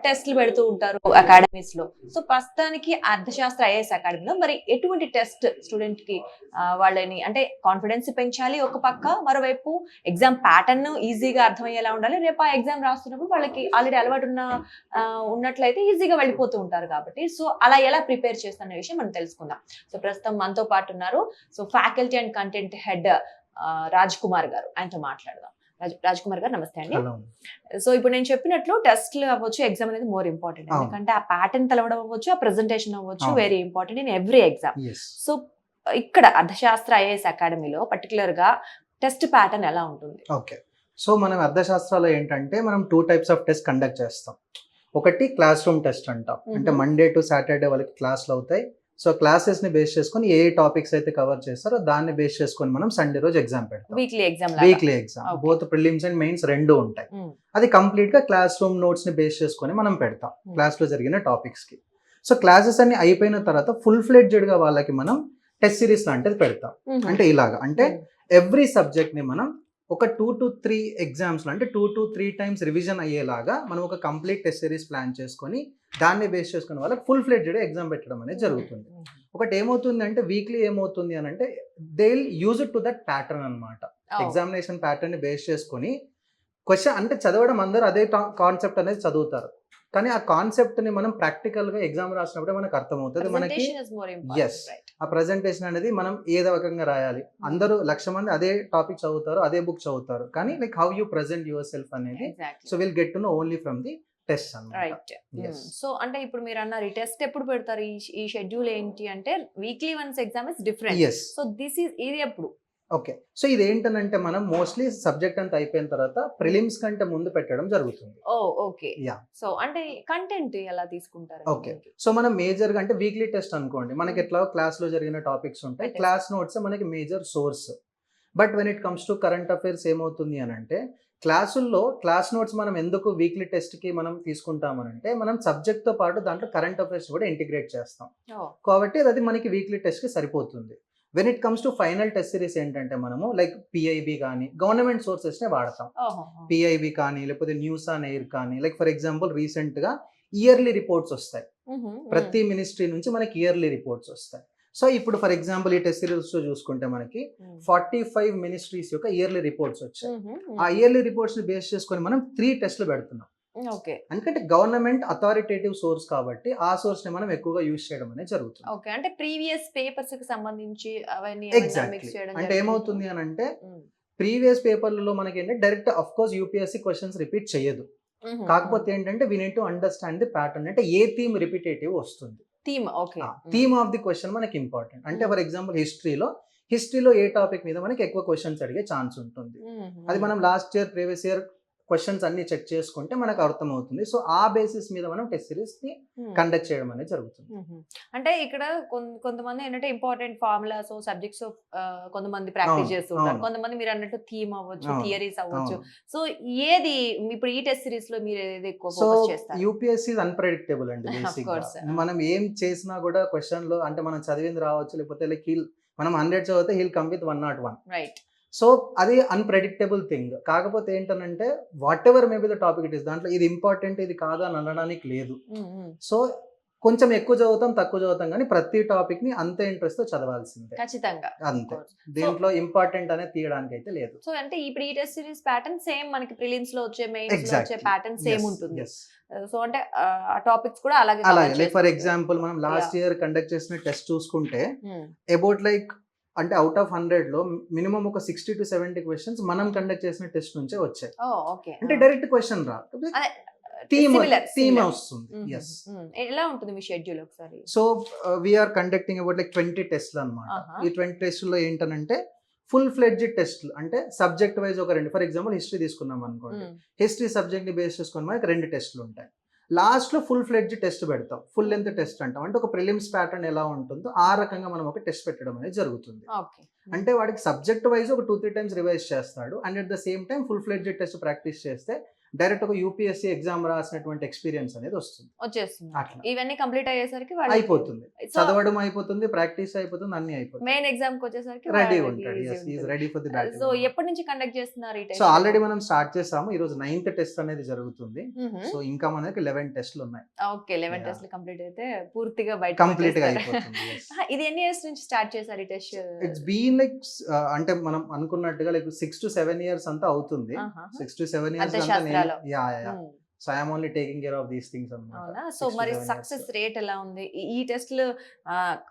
టెస్ట్లు పెడుతూ ఉంటారు అకాడమీస్ లో. సో ప్రస్తుతానికి అర్థశాస్త్ర ఐఏఎస్ అకాడమీలో మరి ఎటువంటి టెస్ట్ స్టూడెంట్ కి వాళ్ళని అంటే కాన్ఫిడెన్స్ పెంచాలి ఒక పక్క, మరోవైపు ఎగ్జామ్ ప్యాటర్న్ ఈజీగా అర్థమయ్యేలా ఉండాలి. రేపు ఆ ఎగ్జామ్ రాస్తున్నప్పుడు వాళ్ళకి ఆల్రెడీ అలవాటు ఉన్నట్లయితే ఈజీగా వెళ్ళిపోతూ ఉంటారు కాబట్టి సో అలా ఎలా ప్రిపేర్ చేస్తున్న విషయం మనం తెలుసుకుందాం. సో ప్రస్తుతం మనతో పాటు ఉన్నారు so faculty and content head Raj Kumar గారు, ఆయనతో మాట్లాడదాం. రాజ్ కుమార్ గారు నమస్తే అండి. సో ఇప్పుడు నేను చెప్పినట్లు టెస్ట్లు అవ్వచ్చు, ఎగ్జామ్ అనేది మోర్ ఇంపార్టెంట్. ఎందుకంటే ఆ ప్యాటర్న్ తెలవడం అవ్వచ్చు, ఆ ప్రెజెంటేషన్ అవ్వచ్చు, very important in every exam. So ఇక్కడ అర్థశాస్త్ర ఐఏఎస్ అకాడమీలో పర్టికులర్ గా టెస్ట్ ప్యాటర్న్ ఎలా ఉంటుంది?
ఓకే. సో మనం అర్థశాస్త్రాలు ఏంటంటే మనం 2 types ఆఫ్ టెస్ట్ కండక్ట్ చేస్తాం. ఒకటి క్లాస్ రూమ్ టెస్ట్ అంటాం, అంటే మండే టు సాటర్డే వాళ్ళకి క్లాసులు అవుతాయి. సో క్లాసెస్ ని బేస్ చేసుకొని ఏ టాపిక్స్ అయితే కవర్ చేస్తారో దాన్ని బేస్ చేసుకొని మనం సండే రోజు ఎగ్జామ్ పెడతాం.
Weekly exam
both prelims and mains రెండు ఉంటాయి. అది కంప్లీట్ గా క్లాస్ రూమ్ నోట్స్ ని బేస్ చేసుకొని మనం పెడతాం క్లాస్ లో జరిగిన టాపిక్స్ కి. సో క్లాసెస్ అన్ని అయిపోయిన తర్వాత ఫుల్ ఫ్లెడ్జెడ్ గా వాళ్ళకి మనం టెస్ట్ సిరీస్ లాంటిది పెడతాం. అంటే ఇలాగా అంటే ఎవ్రీ సబ్జెక్ట్ ని మనం ఒక 2 to 3 ఎగ్జామ్స్ లో అంటే 2 to 3 times రివిజన్ అయ్యేలాగా మనం ఒక కంప్లీట్ టెస్ట్ సిరీస్ ప్లాన్ చేసుకొని దాన్ని బేస్ చేసుకుని వాళ్ళకి ఫుల్ ఫ్లెడ్జెడ్ ఎగ్జామ్ పెట్టడం అనేది జరుగుతుంది. ఒకటి ఏమవుతుంది అంటే వీక్లీ ఏమవుతుంది అని అంటే they will use it to that pattern అనమాట. ఎగ్జామినేషన్ ప్యాటర్న్ ని బేస్ చేసుకొని క్వశ్చన్ అంటే చదవడం అందరూ అదే కాన్సెప్ట్ అనేది చదువుతారు, కానీ ఆ కాన్సెప్ట్ ని మనం ప్రాక్టికల్ గా ఎగ్జామ్ రాసినప్పుడే మనకు అర్థమవుతుంది. మనకి ఎస్ ఆ ప్రెజెంటేషన్ అనేది మనం ఏదో రకంగా రాయాలి. అందరూ 1,00,000 మంది అదే టాపిక్ చదువుతారు, అదే బుక్ చదువుతారు, కానీ like how you present yourself అనేది so will get to know only from the test
right. So అంటే ఇప్పుడు మీరు అన్నారు ఈ టెస్ట్ ఎప్పుడు పెడతారు, ఈ షెడ్యూల్ ఏంటి అంటే weekly once exam is different. So this is ఇది ఎప్పుడు?
ఓకే. సో ఇది ఏంటనంటే మనం మోస్ట్లీ సబ్జెక్ట్ అంతా అయిపోయిన తర్వాత ప్రిలిమ్స్ కంటే ముందు పెట్టడం జరుగుతుంది.
ఓకే. సో అంటే కంటెంట్ ఎలా తీసుకుంటారు?
ఓకే. సో మనం మేజర్ గా అంటే వీక్లీ టెస్ట్ అనుకోండి, మనకి ఎట్లా క్లాస్ లో జరిగిన టాపిక్స్ ఉంటాయి, క్లాస్ నోట్స్ మనకి major source. But when it comes to current affairs ఏమవుతుంది అని అంటే క్లాసుల్లో క్లాస్ నోట్స్ మనం ఎందుకు వీక్లీ టెస్ట్ కి మనం తీసుకుంటామనంటే మనం సబ్జెక్ట్ తో పాటు దాంట్లో కరెంట్ అఫైర్స్ కూడా ఇంటిగ్రేట్ చేస్తాం కాబట్టి అది మనకి వీక్లీ టెస్ట్ కి సరిపోతుంది.
When it comes to final test series ఏంటంటే మనము లైక్ పిఐబి కానీ గవర్నమెంట్ సోర్సెస్నే వాడతాం. పిఐబి కానీ లేకపోతే న్యూస్ ఆన్ ఎయిర్ కానీ, లైక్ ఫర్ ఎగ్జాంపుల్ రీసెంట్గా ఇయర్లీ రిపోర్ట్స్ వస్తాయి. ప్రతి మినిస్ట్రీ నుంచి మనకి ఇయర్లీ రిపోర్ట్స్ వస్తాయి. సో ఇప్పుడు ఫర్ ఎగ్జాంపుల్ ఈ టెస్ట్ సిరీస్ లో చూసుకుంటే మనకి 45 మినిస్ట్రీస్ యొక్క ఇయర్లీ రిపోర్ట్స్ వచ్చాయి. ఆ ఇయర్లీ రిపోర్ట్స్ ని బేస్ చేసుకొని మనం 3 టెస్ట్లు పెడుతున్నాం. ఎందుకంటే గవర్నమెంట్ అథారిటేటివ్ సోర్స్ కాబట్టి ఆ సోర్స్ ని మనం ఎక్కువగా యూజ్ చేయడం అనేది జరుగుతుంది.
ఓకే, అంటే ప్రీవియస్ పేపర్స్ కి సంబంధించి అవన్నీ
ఎగ్జాక్ట్లీ. అంటే ఏమవుతుంది అని అంటే ప్రీవియస్ పేపర్లలో మనకి ఏంటంటే direct of course UPSC questions repeat చేయదు. కాకపోతే ఏంటంటే we need to understand the pattern. అంటే ఏ థీమ్ రిపిటేటివ్ వస్తుంది, థీమ్ ఆఫ్ ది క్వశ్చన్ మనకి ఇంపార్టెంట్. అంటే ఫర్ ఎగ్జాంపుల్ హిస్టరీలో ఏ టాపిక్ మీద మనకి ఎక్కువ క్వశ్చన్స్ అడిగే ఛాన్స్ ఉంటుంది. అది మనం last year previous year questions అన్ని చెక్ చేసుకుంటే మనకు అర్థమవుతుంది. సో ఆ బేసిస్ మీద మనం టెస్ట్ సిరీస్ ని కండక్ట్ చేయడం అనేది జరుగుతుంది.
అంటే ఇక్కడ కొంతమంది ఏంటంటే ఇంపార్టెంట్ ఫార్ములాస్ సబ్జెక్ట్స్ కొంతమంది ప్రాక్టీస్ చేస్తుంటారు, కొంతమంది మీరు అన్నట్టు థీమ్ అవ్వచ్చు, థియరీస్ అవ్వచ్చు. సో ఏది ఇప్పుడు ఈ టెస్ట్ సిరీస్ లో మీరు ఏది ఎక్కువ ఫోకస్ చేస్తారు?
యూపీఎస్సీ అన్ప్రెడిక్టబుల్ అండి. బేసిక్ మనం ఏం చేసినా కూడా క్వశ్చన్ లో అంటే మనం చదివింది రావచ్చు, లేకపోతే లైక్ మనం 100 చదివితే he'll come with 101.
Right.
So అది అన్ప్రెడిక్టబుల్ థింగ్. కాకపోతే ఏంటనంటే what ever maybe the topic it is, దాంట్లో ఇది ఇంపార్టెంట్ ఇది కాదు అని అనడానికి లేదు. సో కొంచెం ఎక్కువ చదువుతాం తక్కువ చదువుతాం కానీ ప్రతి టాపిక్ ని అంతే ఇంట్రెస్ట్ తో చదవాల్సిందే
ఖచ్చితంగా.
అంతే, దీంట్లో ఇంపార్టెంట్ అనేది తీయడానికి అయితే లేదు.
సో అంటే ఇప్పుడు ఈ టెస్ట్ సిరీస్ ప్యాటర్న్ సేమ్ మనకి ప్రిలిమ్స్ లో వచ్చే మెయిన్స్ లో వచ్చే ప్యాటర్న్ సేమ్ ఉంటుంది. సో అంటే ఆ టాపిక్స్ కూడా అలాగే.
లైక్ ఫర్ ఎగ్జాంపుల్ మనం లాస్ట్ ఇయర్ కండక్ట్ చేసిన టెస్ట్ చూసుకుంటే అబౌట్ లైక్ అంటే అవుట్ ఆఫ్ 100 లో మినిమం ఒక 60 to 70 క్వశ్చన్స్ మనం కండక్ట్ చేసిన టెస్ట్ నుంచే వచ్చాయి. అంటే డైరెక్ట్ క్వశ్చన్ రా, థీమ్ వస్తుంది.
ఎలా ఉంటుంది మీ షెడ్యూల్ ఒకసారి?
So we are conducting about like 20 టెస్ట్లు అనమాట. ఈ 20 టెస్ట్లో ఏంటనంటే ఫుల్ ఫ్లెడ్జ్డ్ టెస్ట్లు. అంటే సబ్జెక్ట్ వైజ్ ఒక 2, ఫర్ ఎగ్జాంపుల్ హిస్టరీ తీసుకున్నాం అనుకోండి, హిస్టరీ సబ్జెక్ట్ ని బేస్ చేసుకుని మనకి 2 టెస్ట్లు ఉంటాయి. లాస్ట్ లో ఫుల్ ఫ్లెడ్జ్ టెస్ట్ పెడతాం, ఫుల్ లెంత్ టెస్ట్ అంటాం. అంటే ఒక ప్రిలిమ్స్ ప్యాటర్న్ ఎలా ఉంటుందో ఆ రకంగా మనం ఒక టెస్ట్ పెట్టడం అనేది జరుగుతుంది. అంటే వాడికి సబ్జెక్ట్ వైజ్ ఒక 2-3 టైమ్స్ రివైజ్ చేస్తాడు and at the same time full fledged test practice చేస్తే డైరెక్ట్ ఒక యూపీఎస్సీ ఎగ్జామ్ రాసినటువంటి ఎక్స్పీరియన్స్ అనేది వచ్చేస్తుంది. అట్లా
ఇవన్నీ కంప్లీట్ అయ్యేసరికి
అయిపోతుంది, చదవడం అయిపోతుంది, ప్రాక్టీస్ అయిపోతుంది, అన్ని అయిపోతుంది.
మెయిన్ ఎగ్జామ్ కి వచ్చేసరికి
రెడీ ఉంటాడు. Ready for the battle.
So ఎప్పటి నుంచి కండక్ట్ చేస్తున్నారు ఈ టెస్ట్?
సో ఆల్రెడీ మనం స్టార్ట్ చేసాము. ఈ రోజు 9th టెస్ట్ అనేది జరుగుతుంది. సో ఇంకా మనకి 11 టెస్ట్లు ఉన్నాయి.
ఓకే, 11 టెస్ట్లు కంప్లీట్ అయితే పూర్తిగా బయట
కంప్లీట్ గా అయిపోతుంది.
ఇది ఎన్ని ఇయర్స్ నుంచి స్టార్ట్ చేశారు ఈ టెస్ట్?
ఇట్స్ బీన్ లైక్ అంటే మనం అనుకున్నట్టుగా లైక్ 6 to 7 years అంతా అవుతుంది. 6 to 7 years అంతా so I am only taking care of these things అన్నమాట.
సో మరి సక్సెస్ రేట్ ఎలా ఉంది ఈ టెస్ట్లు?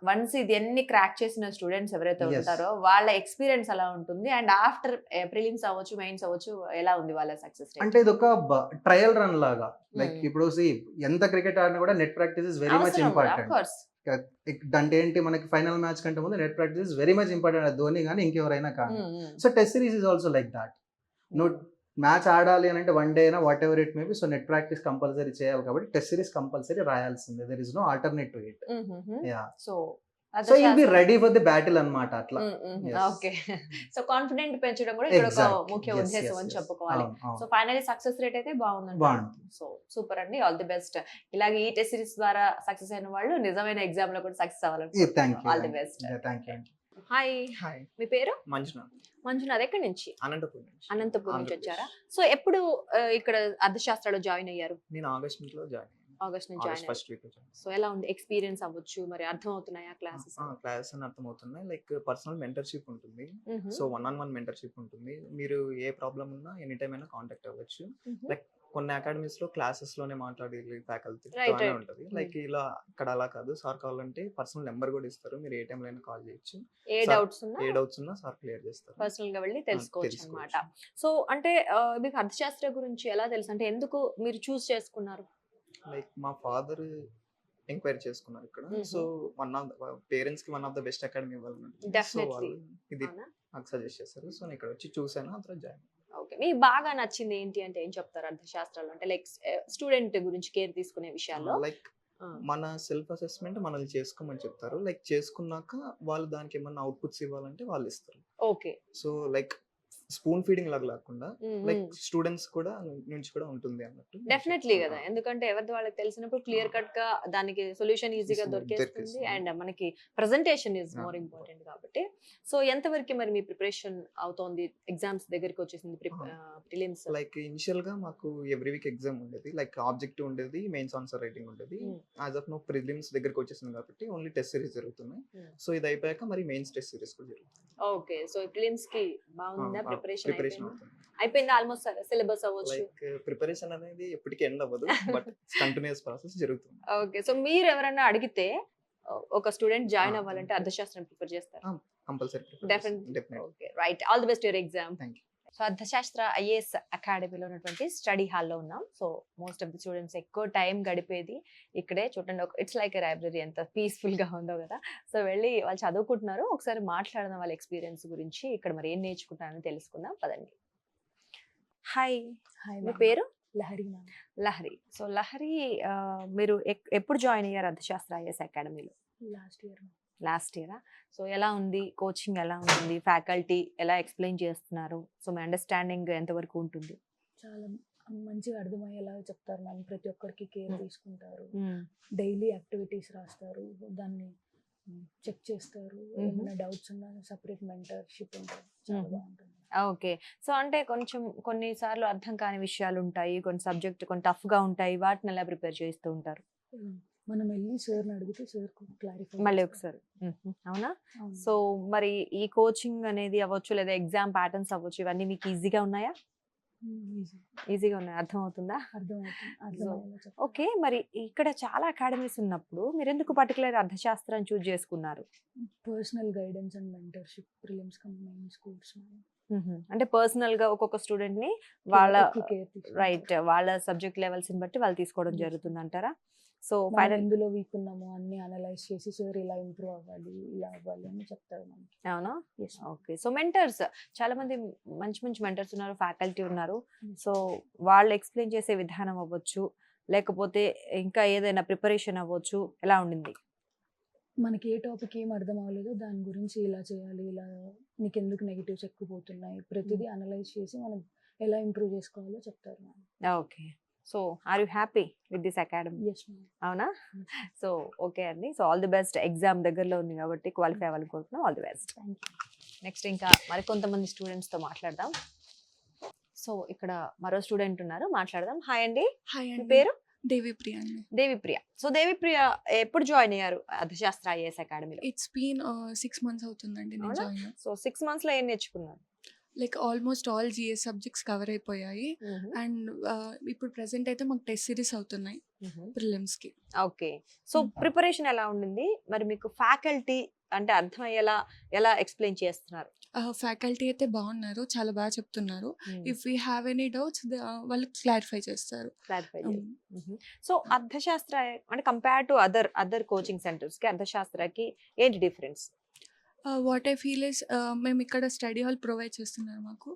వన్స్ ఇది ఎన్ని క్రాక్ చేసిన స్టూడెంట్స్ ఎవరైతే ఉంటారో వాళ్ళ ఎక్స్పీరియన్స్ ఎలా ఉంటుంది? అండ్ ఆఫ్టర్ ప్రిలిమ్స్ అవ్వచ్చు, మెయిన్స్ అవ్వచ్చు, ఎలా ఉంది వాళ్ళ సక్సెస్ రేట్?
అంటే ఇది ఒక ట్రయల్ రన్ లాగా. లైక్ ఇప్పుడు ఎంత క్రికెట్ ఆడినా కూడా net practice is very much important. అంటే ఏంటి, మనకి ఫైనల్ మ్యాచ్ కంటే ముందు net practice is very much important. Dhoni కానీ ఇంకెవరైనా కానీ. So test series is also like that. Match ఆడాలి అని అంటే వన్ డే అయినా whatever it maybe, so net practice compulsory చేయాలి కాబట్టి టెస్ట్ సిరీస్ కంపల్సరీ రాయాల్సిందే. There is no alternate to it. So you be ready for the battle అన్నమాట. అట్లా.
Okay. So confident పెంచడం కూడా ఇక్కడ ఒక ముఖ్య ఉద్దేశం అని చెప్పుకోవాలి. సో ఫైనల్లీ సక్సెస్ రేట్ అయితే బాగుంది. సో సూపర్ అండి, ఆల్ ది బెస్ట్. ఇలాగే ఈ టెస్ట్ సిరీస్ ద్వారా సక్సెస్ అయిన వాళ్ళు నిజమైన ఎగ్జామ్ లో కూడా సక్సెస్ అవ్వాలని. All the best. హాయ్, మీ పేరు? మంజునాథ్. ఎక్కడి నుంచి? అనంతపురం నుంచి వచ్చారా? సో ఎప్పుడు ఇక్కడ అర్థశాస్త్రాలు జాయిన్ అయ్యారు?
నేను ఆగస్ట్ నుంచి జాయిన్
ఫస్ట్ వీక్. సో ఎలా ఉంది ఎక్స్పీరియన్స్ అవ్వచ్చు, మరి అర్థం అవుతున్నాయా క్లాసెస్?
క్లాసెస్ అని అర్థం అవుతున్నాయి. లైక్ పర్సనల్ మెంటర్షిప్ ఉంటుంది. సో 1-on-1 మెంటర్షిప్ ఉంటుంది. మీరు ఏ ప్రాబ్లం ఉన్నా ఎనీ టైం అయినా కాంటాక్ట్ అవ్వచ్చు. లైక్ కొన్ని అకాడమీస్ లో క్లాసెస్ లోనే మాట్లాడి ఫ్యాకల్టీ ఉంటుంది. లైక్ ఇలా ఇక్కడ అలా కాదు. సార్ కావాలంటే పర్సనల్ నెంబర్ కూడా ఇస్తారు, మీరు ఏ టైం అయినా కాల్ చేయొచ్చు.
ఏ
డౌట్స్ ఉన్నా సార్ క్లియర్ చేస్తారు,
పర్సనల్ గా వెళ్ళి తెలుసుకోవచ్చు అన్నమాట. సో అంటే మీకు అర్థశాస్త్ర గురించి ఎలా తెలుసు? అంటే ఎందుకు మీరు చూస్ చేసుకున్నారు?
లైక్ మా ఫాదర్ ఎంక్వైరీ చేసుకున్నారు ఇక్కడ. సో పేరెంట్స్ కి one of the best academy ఇవ్వాలన్నమాట. సో వాళ్ళు ఇది నాకు సజెస్ట్ చేస్తారు. సో నేను ఇక్కడ వచ్చి చూసాను, ఆ తర్వాత జాయిన్.
ఓకే, మీకు బాగా నచ్చింది ఏంటి అంటే ఏం చెప్తారు అర్థశాస్త్రాలు? అంటే లైక్ స్టూడెంట్ గురించి కేర్ తీసుకునే విషయాల్లో.
లైక్ మన సెల్ఫ్ అసెస్మెంట్ మనల్ని చేసుకోమని చెప్తారు. లైక్ చేసుకున్నాక వాళ్ళు దానికి ఏమన్నా అవుట్పుట్స్ ఇవ్వాలంటే వాళ్ళు ఇస్తారు.
Okay.
So like spoon feeding లాగా లేకుండా లైక్ స్టూడెంట్స్ కూడా నుంచి కూడా ఉంటుంది అన్నట్టు
డెఫినెట్లీ కదా, ఎందుకంటే ఎవరిది వాళ్ళకి తెలిసినప్పుడు క్లియర్ కట్ గా దానికి సొల్యూషన్ ఈజీగా
Easy
దొరికేస్తుంది
దొరికేస్తుంది.
అండ్ మనకి presentation is
Ah.
More important కాబట్టి. సో ఎంతవరకు మరి మీ ప్రిపరేషన్ అవుతోంది, ఎగ్జామ్స్ దగ్గరికి వచ్చేసింది, ప్రిలిమ్స్?
లైక్ ఇనిషియల్ గా మాకు ఎవ్రీ వీక్ ఎగ్జామ్ ఉండేది, లైక్ ఆబ్జెక్టివ్ ఉండేది, మెయిన్స్ ఆన్సర్ రైటింగ్ ఉండేది. యాజ్ ఆఫ్ నో ప్రిలిమ్స్ దగ్గరికి వచ్చేసింది కాబట్టి ఓన్లీ టెస్ట్ సిరీస్ జరుగుతున్నాయి. సో ఇది అయిపోయాక మరి మెయిన్స్ టెస్ట్ సిరీస్ కూడా జరుగుతుంది.
ఓకే, సో ప్రిలిమ్స్ కి బాగుందా ప్రిపరేషన్?
ప్రిపరేషన్ అవుతుంది.
అయిపోయింది ఆల్మోస్ట్ సిలబస్ అవ్వచ్చు.
లైక్ ప్రిపరేషన్ అనేది ఎప్పటికీ ఎండ్ అవ్వదు, బట్ కంటిన్యూస్ ప్రాసెస్ జరుగుతుంది.
ఓకే, సో మీరు ఎవరైనా అడిగితే ఒక స్టూడెంట్ జాయిన్ అవ్వాలంటే అర్థశాస్త్రం ప్రిపేర్ చేస్తారు?
Compulsory
definitely. Okay, right, all the best your exam.
Thank you.
So అర్థశాస్త్ర ఐఏఎస్ అకాడమీలో ఉన్నటువంటి స్టడీ హాల్లో ఉన్నాం. So most of the students ఎక్కువ టైం గడిపేది ఇక్కడే. చూడండి, ఇట్స్ లైక్ ఎ లైబ్రరీ, ఎంత పీస్ఫుల్ గా ఉందో కదా. సో వెళ్ళి వాళ్ళు చదువుకుంటున్నారు, ఒకసారి మాట్లాడదాం వాళ్ళ ఎక్స్పీరియన్స్ గురించి, ఇక్కడ మరి ఏం నేర్చుకుంటారని తెలుసుకుందాం, పదండి. హాయ్, మీ పేరు?
లహరి మ్యామ్.
లహరి. సో లహరి, మీరు ఎప్పుడు జాయిన్ అయ్యారు అర్థశాస్త్ర ఐఏఎస్ అకాడమీలో?
లాస్ట్ ఇయర్
లాస్ట్ ఇయరా? సో ఎలా ఉంది కోచింగ్, ఎలా ఉంటుంది, ఫ్యాకల్టీ ఎలా ఎక్స్ప్లెయిన్ చేస్తున్నారు, సో మీ అండర్స్టాండింగ్ ఎంతవరకు ఉంటుంది?
చాలా మంచిగా అర్థమయ్యేలాగా చెప్తారు మ్యామ్. ప్రతి ఒక్కరికి కేర్ తీసుకుంటారు, డైలీ యాక్టివిటీస్ రాస్తారు, దాన్ని చెక్ చేస్తారు, ఏమైనా డౌట్స్ ఉన్నా సపరేట్ మెంటర్షిప్ ఉంటుంది, చాలా బాగుంటుంది.
ఓకే, సో అంటే కొంచెం కొన్నిసార్లు అర్థం కాని విషయాలు ఉంటాయి, కొన్ని సబ్జెక్ట్ కొన్ని టఫ్ గా ఉంటాయి, వాటిని ఎలా ప్రిపేర్ చేస్తూ ఉంటారు?
మనం వెళ్ళి సార్ని అడిగితే సార్ క్లారిఫై
మళ్ళీ ఒకసారి. అవునా? సో మరి ఈ కోచింగ్ అనేది అవ్వచ్చు, లేదా ఎగ్జామ్ ప్యాటర్న్స్ అవ్వచ్చు, ఇవన్నీ మీకు ఈజీగా ఉన్నాయా? ఈజీగా ఉన్నాయి, అర్థం అవుతుందా?
అర్థమవుతుంది.
ఓకే, మరి ఇక్కడ చాలా అకాడమీస్ ఉన్నప్పుడు మీరు ఎందుకు పర్టికులర్ అర్థశాస్త్రం చూజ్ చేసుకున్నారు?
Personal guidance and mentorship, prelims mains course.
అంటే పర్సనల్ గా ఒక్కొక్క స్టూడెంట్ ని వాళ్ళ రైట్, వాళ్ళ సబ్జెక్ట్ లెవెల్స్ ని బట్టి వాళ్ళు తీసుకోవడం జరుగుతుంది అంటారా? సో ఫైనల్
ఎందులో వీక్ ఉన్నామో అన్ని అనలైజ్ చేసి సార్ ఇలా ఇంప్రూవ్ అవ్వాలి, ఇలా అవ్వాలి అని చెప్తారు మనకి.
అవునా? ఓకే, సో మెంటర్స్ చాలా మంది మంచి మంచి మెంటర్స్ ఉన్నారు, ఫ్యాకల్టీ ఉన్నారు. సో వాళ్ళు ఎక్స్ప్లెయిన్ చేసే విధానం అవ్వచ్చు, లేకపోతే ఇంకా ఏదైనా ప్రిపరేషన్ అవ్వచ్చు, ఎలా ఉండింది?
మనకి ఏ టాపిక్ ఏం అర్థం అవ్వలేదో దాని గురించి ఇలా చేయాలి, ఇలా నీకు ఎందుకు నెగిటివ్స్ ఎక్కువ పోతున్నాయి, ప్రతిదీ అనలైజ్ చేసి మనం ఎలా ఇంప్రూవ్ చేసుకోవాలో చెప్తారు ma'am.
Okay, so are you happy with this academy?
Yes ma'am.
అవునా? సో ఓకే అండి, so all the best. Exam దగ్గరలో ఉంది కాబట్టి క్వాలిఫై అవ్వాలనుకుంటున్నాం, ఆల్ ది బెస్ట్. నెక్స్ట్ ఇంకా మరికొంతమంది స్టూడెంట్స్ తో మాట్లాడదాం. సో ఇక్కడ మరో స్టూడెంట్ ఉన్నారు, మాట్లాడదాం. హాయ్ అండి,
హాయ్
మీ
అండి.
పేరు?
దేవిప్రియ అండి.
దేవిప్రియ. సో దేవిప్రియ ఎప్పుడు జాయిన్ అయ్యారు అర్థశాస్త్ర ఐఏఎస్ అకాడమీలో?
ఇట్స్ బీన్ 6 months అవుతుందండి నేను
అవునా?
జాయిన్.
సో 6 months లో ఏం నేర్చుకున్నారు?
Like almost all GS subjects cover అయిపోయాయి అండ్ ఇప్పుడు ప్రెసెంట్ అయితే మాకు టెస్ట్ సిరీస్ అవుతున్నాయి ప్రిలిమ్స్ కి.
ఓకే, సో ప్రిపరేషన్ ఎలా ఉండింది మరి మీకు? ఫ్యాకల్టీ అంటే అర్థమయ్యేలా ఎలా ఎక్స్ప్లెయిన్ చేస్తున్నారు?
ఫ్యాకల్టీ అయితే బాగున్నారు, చాలా బాగా చెప్తున్నారు. If we have any doubts వాళ్ళు క్లారిఫై చేస్తారు.
క్లారిఫై. సో అర్థశాస్త్ర అంటే compare to other coaching centres కి అర్థశాస్త్రకి ఏంటి difference?
What I feel is మేము ఇక్కడ స్టడీ హాల్ ప్రొవైడ్ చేస్తున్నారు మాకు.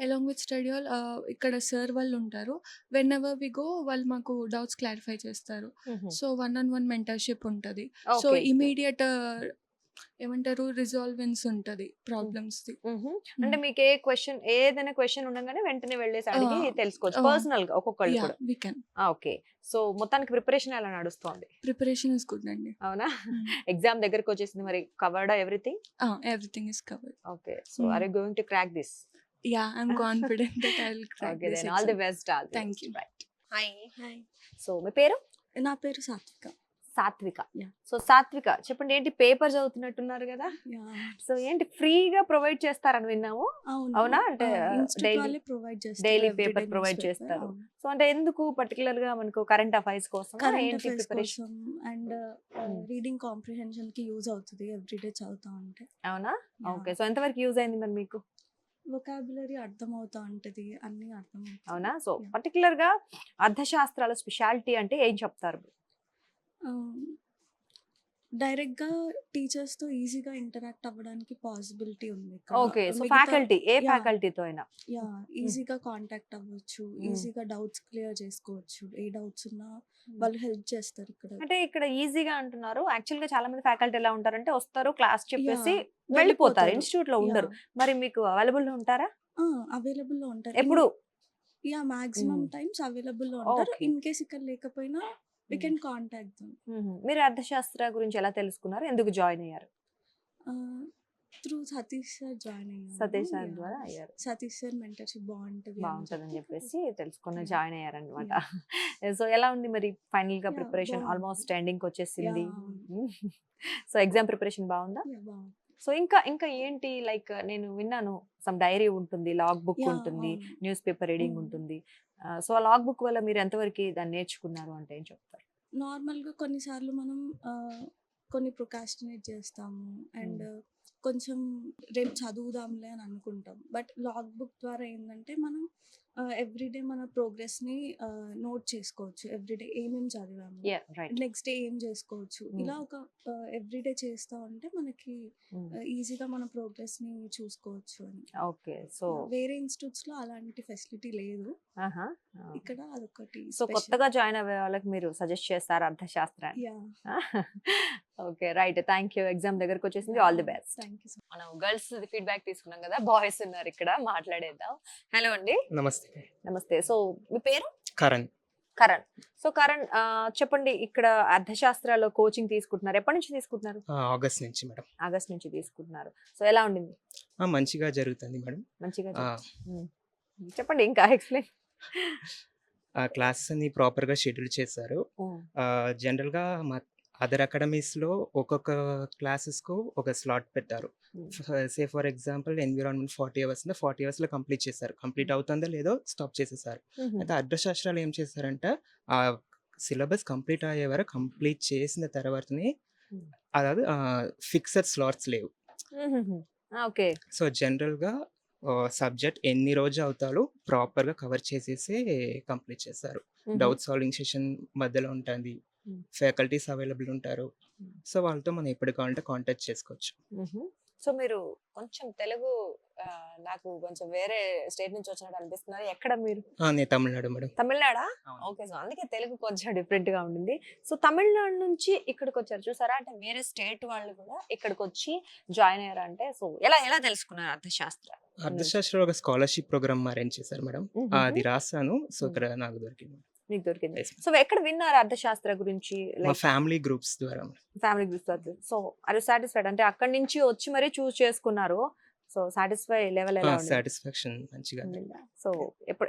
అలాంగ్ విత్ స్టడీ హాల్ ఇక్కడ సార్ వాళ్ళు ఉంటారు, వెన్ ఎవర్ వి గో వాళ్ళు మాకు డౌట్స్ క్లారిఫై చేస్తారు. సో 1-on-1 మెంటర్షిప్ ఉంటుంది. సో ఇమీడియట్ ఏమంటారు రిజాల్వెన్స్ ఉంటుంది ప్రాబ్లమ్స్ ది.
అంటే మీకు ఏదైనా క్వశ్చన్ ఉండగానే వెంటనే వెళ్ళేసి అడిగి తెలుసుకోవచ్చు పర్సనల్ గా ఒక్కొక్కళ్ళు కూడా.
We can.
ఓకే, సో మొత్తానికి ప్రిపరేషన్ ఎలా నడుస్తోంది?
ప్రిపరేషన్ ఇస్ గుడ్ అండి.
అవునా? ఎగ్జామ్ దగ్గరకు వచ్చేసింది, మరి covered everything?
Everything is covered.
Okay, so are you going to crack this?
Yeah, I am confident that I will crack
okay,
this.
Then all the best.
Thank you.
Right.
Hi.
So మీ పేరు?
నా పేరు సాత్విక.
సాత్విక.
Yeah.
So సాత్విక, చెప్పండి, ఏంటి paper చదువుతున్నట్టున్నారు కదా? సో ఏంటి ఫ్రీగా ప్రొవైడ్ చేస్తారని విన్నాము, అవునా? అంటే డైలీ పేపర్ ప్రొవైడ్ చేస్తారు. సో అంటే ఎందుకు పర్టికులర్ గా మనకు కరెంట్ అఫైర్స్ కోసం ఏంటి ప్రిపరేషన్?
అండ్ రీడింగ్ కాంప్రిహెన్షన్ కి యూజ్ అవుతుంది ఎవ్రీడే చదువుతా ఉంటే.
అవునా? ఓకే, సో ఎంతవరకు యూజ్ అయింది మరి మీకు?
వొకాబులరీ అర్థం అవుతా ఉంటది, అన్ని అర్థం.
అవునా? సో పర్టికులర్ గా అర్థశాస్త్రాల స్పెషాలిటీ అంటే ఏం చెప్తారు?
డైరెక్ట్ గా టీచర్స్ తో ఈజీగా ఇంటరాక్ట్ అవ్వడానికి పాసిబిలిటీ ఉంది.
ఓకే, సో ఫ్యాకల్టీ ఏ ఫ్యాకల్టీతో అయినా
ఈజీగా కాంటాక్ట్ అవ్వచ్చు, ఈజీగా డౌట్స్ క్లియర్ చేసుకోవచ్చు, ఏ డౌట్స్ ఉన్నా వాళ్ళు హెల్ప్ చేస్తారు ఇక్కడ.
అంటే ఇక్కడ ఈజీగా అంటున్నారు, యాక్చువల్ గా చాలా మంది ఫ్యాకల్టీ ఎలా ఉంటారంటే వస్తారు, క్లాస్ చెప్పేసి వెళ్ళిపోతారు, ఇన్స్టిట్యూట్ లో ఉండరు. మరి మీకు అవైలబుల్ ఉంటారా?
అవైలబుల్లో ఉంటారు.
ఎప్పుడు
యా మాక్సిమం
మ్మ్.
టైమ్స్ అవైలబుల్లో ఉంటారు.
ఓకే
ఇన్ కేస్ ఇక్కడ లేకపోయినా వి కెన్ కాంటాక్ట్ దెమ్.
మీరు అర్థశాస్త్ర గురించి ఎలా తెలుసుకున్నారు, ఎందుకు జాయిన్ అయ్యారు?
త్రూ సతీష్ సార్ జాయిన్ అయ్యాను.
సతీష్ సార్ ద్వారా అయ్యారు,
సతీష్ సార్ మెంటర్షిప్ బాగుంటుంది
బాగుంటుందని చెప్పేసి తెలుసుకుని
Yeah.
జాయిన్ అయ్యారనమాట. సో ఎలా ఉంది మరి ఫైనల్ గా
Yeah,
ప్రిపరేషన్?
బాగుంది.
ఆల్మోస్ట్ ఎండింగ్ వచ్చేసింది.
Yeah.
సో ఎగ్జామ్ ప్రిపరేషన్ బాగుందా?
బాగుంది.
సో ఇంకా ఏంటి, లైక్ నేను విన్నాను సమ్ డైరీ ఉంటుంది, లాగ్ బుక్
Yeah,
ఉంటుంది,
అవును.
News paper reading
Mm.
ఉంటుంది. సో ఆ లాగ్ బుక్ వల్ల మీరు ఎంతవరకు దాన్ని నేర్చుకున్నారు అంటే ఏం చెప్తారు?
నార్మల్గా కొన్నిసార్లు మనం కొన్ని ప్రొకాస్టినేట్ చేస్తాము అండ్ కొంచెం రేపు చదువుదాంలే అని అనుకుంటాం. బట్ లాగ్ బుక్ ద్వారా ఏంటంటే మనం ఎవ్రీడే మన ప్రోగ్రెస్ని నోట్ చేసుకోవచ్చు. ఎవ్రీడే ఏమేమి చదివాము,
రైట్.
నెక్స్ట్ డే ఏం చేసుకోవచ్చు, ఇలా ఒక ఎవ్రీడే చేస్తూ ఉంటే మనకి ఈజీగా మన ప్రోగ్రెస్ని చూసుకోవచ్చు అని.
ఓకే. సో
వేరే ఇన్స్టిట్యూట్స్లో అలాంటి ఫెసిలిటీ లేదు, ఇక్కడ అదొకటి
సో కొత్తగా జాయిన్ అయ్యే వాళ్ళకి మీరు సజెస్ట్ చేస్తారు అర్థశాస్త్రాన్ని?
Yeah.
Okay, right. Thank you. Exam దగ్గరకు వచ్చేసింది. All the best.
Thank you.
మనం గర్ల్స్ ఫీడ్బ్యాక్ తీసుకున్నాం కదా, బాయ్స్ ఉన్నారు ఇక్కడ, మాట్లాడేద్దాం. హలో అండి.
నమస్తే.
నమస్తే. సో మీ పేరు?
కరణ్.
కరణ్. సో కరణ్, చెప్పండి, ఇక్కడ అర్థశాస్త్రాల్లో కోచింగ్ తీసుకుంటున్నారు, ఎప్పటి నుంచి తీసుకుంటున్నారు?
ఆగస్ట్ నుంచి మేడం.
ఆగస్ట్ నుంచి తీసుకుంటున్నారు. సో ఎలా ఉండింది?
మంచిగా జరుగుతుంది మేడం.
మంచిగా చెప్పండి, ఇంకా ఎక్స్ప్లెయిన్.
క్లాసెస్ అన్ని ప్రాపర్గా షెడ్యూల్ చేశారు. జనరల్గా మా అదర్ అకాడమీస్లో ఒక్కొక్క క్లాసెస్కు ఒక స్లాట్ పెట్టారు. Say for example environment 40 hours 40 అవర్స్లో కంప్లీట్ చేశారు. కంప్లీట్ అవుతుందో లేదో స్టాప్ చేసేసారు. అయితే అర్థశాస్త్రాలు ఏం చేశారంటే ఆ సిలబస్ కంప్లీట్ అయ్యే వరకు కంప్లీట్ చేసిన తర్వాతనే, అதாவது ఫిక్స్డ్ స్లాట్స్ లేవు.
ఓకే.
సో జనరల్గా సబ్జెక్ట్ ఎన్ని రోజు అవుతారో ప్రాపర్గా కవర్ చేసేసి కంప్లీట్ చేస్తారు. డౌట్ సాల్వింగ్ సెషన్ మధ్యలో ఉంటుంది, ఫ్యాకల్టీస్ అవైలబుల్ ఉంటారు. సో వాళ్ళతో మనం ఎప్పుడు కావాలంటే కాంటాక్ట్ చేసుకోవచ్చు.
సో మీరు కొంచెం తెలుగు, నాకు కొంచెం వేరే స్టేట్ నుంచి వచ్చినట్టు అనిపిస్తున్నారు. ఎక్కడ మీరు?
నేను తమిళనాడు మేడం.
తమిళనాడా?
అవును.
ఓకే. సో అందుకే తెలుగు కొంచెం డిఫరెంట్ గా ఉండింది. సో తమిళనాడు నుంచి ఇక్కడికి వచ్చారు చూసారా, అంటే వేరే స్టేట్ వాళ్ళు కూడా ఇక్కడికి వచ్చి జాయిన్ అయ్యారు. అంటే సో ఎలా తెలుసుకున్నారు అర్థశాస్త్ర?
అర్థశాస్త్రం ఒక స్కాలర్షిప్ ప్రోగ్రామ్ అరేంజ్ చేశారు మేడం. అది రాసాను. సో ఇక్కడ నాకు దొరికింది.
మీకు దొరికింది.
Yes, ma'am.
సో ఎక్కడ విన్నారు అర్థశాస్త్ర గురించి?
మా ఫ్యామిలీ గ్రూప్స్ ద్వారా.
Family groups. So are you satisfied? అంటే అక్కడి నుంచి వచ్చి మరీ చూస్ చేసుకున్నారు. సో సాటిస్ఫై లెవెల్ ఎలా ఉంది?
సాటిస్ఫాక్షన్ మంచిగా.
సో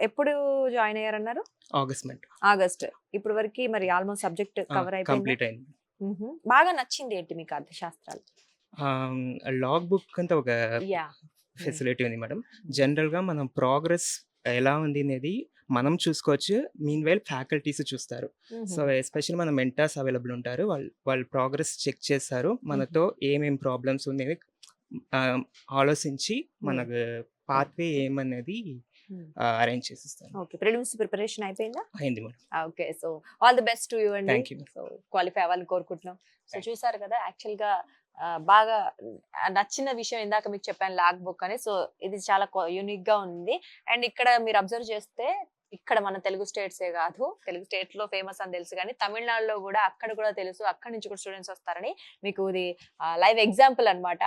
ఎప్పుడు జాయిన్ అయ్యారన్నారు?
August month.
ఆగస్ట్. ఇప్పుడు వరకు మరి ఆల్మోస్ట్ సబ్జెక్ట్ కవర్ అయిపోయింది.
కంప్లీట్ అయింది.
బాగా నచ్చింది ఏంటి మీకు అర్థశాస్త్రాలు?
లాగ్ బుక్ అంతా ఒక
యా.
ఫెసిలిటీ ఉంది మేడం. జనరల్గా మనం ప్రోగ్రెస్ ఎలా ఉంది అనేది మనం చూసుకోవచ్చు. మీన్ వైల్ ఫ్యాకల్టీస్ చూస్తారు. సో ఎస్పెషల్లీ మన మెంటర్స్ అవైలబుల్ ఉంటారు. వాళ్ళు ప్రోగ్రెస్ చెక్ చేస్తారు. మనతో ఏమేం ప్రాబ్లమ్స్ ఉన్నాయి ఆలోచించి మనకు పాత్వే ఏమనేది అరేంజ్ చేసిస్తారు.
ఓకే. ప్రిలిమ్స్ ప్రిపరేషన్ అయిపోయిందా?
అయింది madam.
Okay. So all the best to you అండి.
Thank you.
సో క్వాలిఫై అవ్వాలని కోరుకుంటున్నాం. సో చూసారు కదా, యాక్చువల్ గా బాగా నచ్చిన విషయం ఇందాక మీకు చెప్పాను, లాగ్ బుక్ అని. సో ఇది చాలా యూనిక్ గా ఉంది. అండ్ ఇక్కడ మీరు అబ్జర్వ్ చేస్తే, ఇక్కడ మన తెలుగు స్టేట్సే కాదు, తెలుగు స్టేట్ లో ఫేమస్ అని తెలుసు, కానీ తమిళనాడులో కూడా అక్కడ కూడా తెలుసు, అక్కడి నుంచి కూడా స్టూడెంట్స్ వస్తారని మీకు ఇది లైవ్ ఎగ్జాంపుల్ అన్నమాట.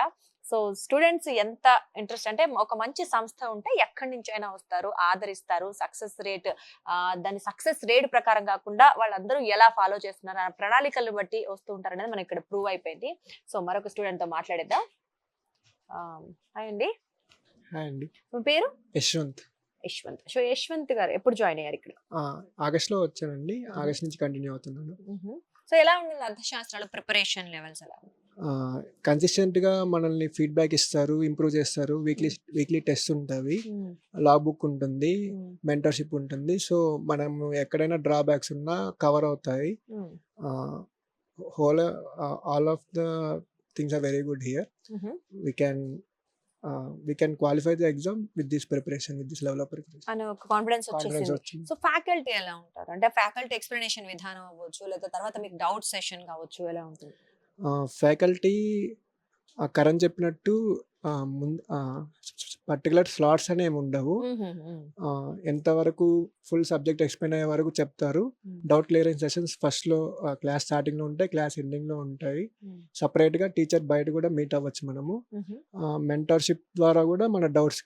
సో స్టూడెంట్స్ ఎంత ఇంట్రెస్ట్ అంటే, ఒక మంచి సంస్థ ఉంటే ఎక్కడి నుంచి అయినా వస్తారు, ఆదరిస్తారు. సక్సెస్ రేట్, దాని సక్సెస్ రేట్ ప్రకారం కాకుండా వాళ్ళందరూ ఎలా ఫాలో చేస్తున్నారు ఆ ప్రణాళికలు బట్టి వస్తూ ఉంటారు అనేది మనకి ఇక్కడ ప్రూవ్ అయిపోయింది. సో మరొక స్టూడెంట్ తో మాట్లాడేద్దాం. హాయ్ అండి.
హాయ్ అండి.
మీ పేరు?
యశ్వంత్.
యశ్వంత్. సో యశ్వంత్ గారు ఎప్పుడు జాయిన్ అయ్యారు ఇక్కడ?
ఆగస్ట్లో వచ్చానండి. ఆగస్ట్ నుంచి కంటిన్యూ అవుతున్నాను.
సో ఎలా ఉండింది అర్థశాస్త్రాల ప్రిపరేషన్ లెవెల్స్? ఎలా
కన్సిస్టెంట్గా మనల్ని ఫీడ్బ్యాక్ ఇస్తారు, ఇంప్రూవ్ చేస్తారు. వీక్లీ టెస్ట్ ఉంటుంది, లాగ్ బుక్ ఉంటుంది, మెంటర్షిప్ ఉంటుంది. సో మనం ఎక్కడైనా డ్రాబ్యాక్స్ ఉన్నా కవర్ అవుతాయి. All of the things are very good here. we can qualify the exam with this preparation, with this level of preparation
అనే ఒక కాన్ఫిడెన్స్
Confidence
వచ్చేసింది.
వచ్చింది.
సో ఫ్యాకల్టీ ఎలా ఉంటారు? అంటే ఫ్యాకల్టీ ఎక్స్ప్లెనేషన్ విధానం అవ్వచ్చు, లేదా తర్వాత మీకు డౌట్ సెషన్ కావచ్చు, ఎలా ఉంటుంది?
ఫ్యాకల్టీ కరణ్ చెప్పినట్టు ముందు పర్టికులర్ స్లాట్స్ అనేవి ఉండవు. ఎంతవరకు ఫుల్ సబ్జెక్ట్ ఎక్స్ప్లెయిన్ అయ్యే వరకు చెప్తారు. డౌట్ క్లియరింగ్ సెషన్స్ ఫస్ట్‌లో క్లాస్ స్టార్టింగ్‌లో ఉంటాయి. క్లాస్ ఎండింగ్‌లో ఉంటాయి. సెపరేట్‌గా టీచర్ బయట కూడా మీట్ అవ్వచ్చు మనము. మెంటర్‌షిప్ ద్వారా కూడా మన డౌట్స్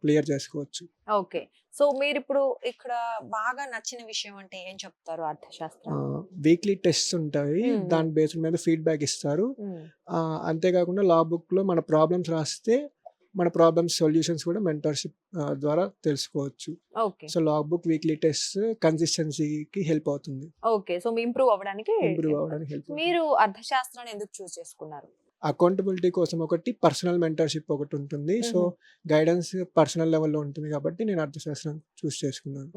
క్లియర్ చేసుకోవచ్చు.
ఓకే. సో మీరిప్పుడు ఇక్కడ బాగా నచ్చిన విషయం అంటే ఏం చెప్తారు అర్థశాస్త్రం?
వీక్లీ టెస్ట్స్ ఉంటాయి. దాని బేస్డ్ మీద ఫీడ్‌బ్యాక్ ఇస్తారు. అంతేకాకుండా లా బుక్‌లో మన ప్రాబ్లమ్స్ రాస్తే మన ప్రాబ్లమ్స్ సొల్యూషన్స్ కూడా మెంటర్‌షిప్ ద్వారా తెలుసుకోవచ్చు.
Okay.
So law book, weekly test కన్సిస్టెన్సీకి హెల్ప్ అవుతుంది.
ఓకే. సో మీ ఇంప్రూవ్ అవ్వడానికి
ఇంప్రూవ్ అవ్వడానికి హెల్ప్ అవుతుంది.
మీరు అర్థశాస్త్రాన్ని ఎందుకు చూస్ చేసుకున్నారు?
అకౌంటబిలిటీ కోసం ఒకటి, పర్సనల్ మెంటర్‌షిప్ ఒకటి ఉంటుంది. సో గైడెన్స్ పర్సనల్ లెవెల్‌లో ఉంటుంది కాబట్టి నేను అర్థశాస్త్రం చూస్ చేసుకున్నాను.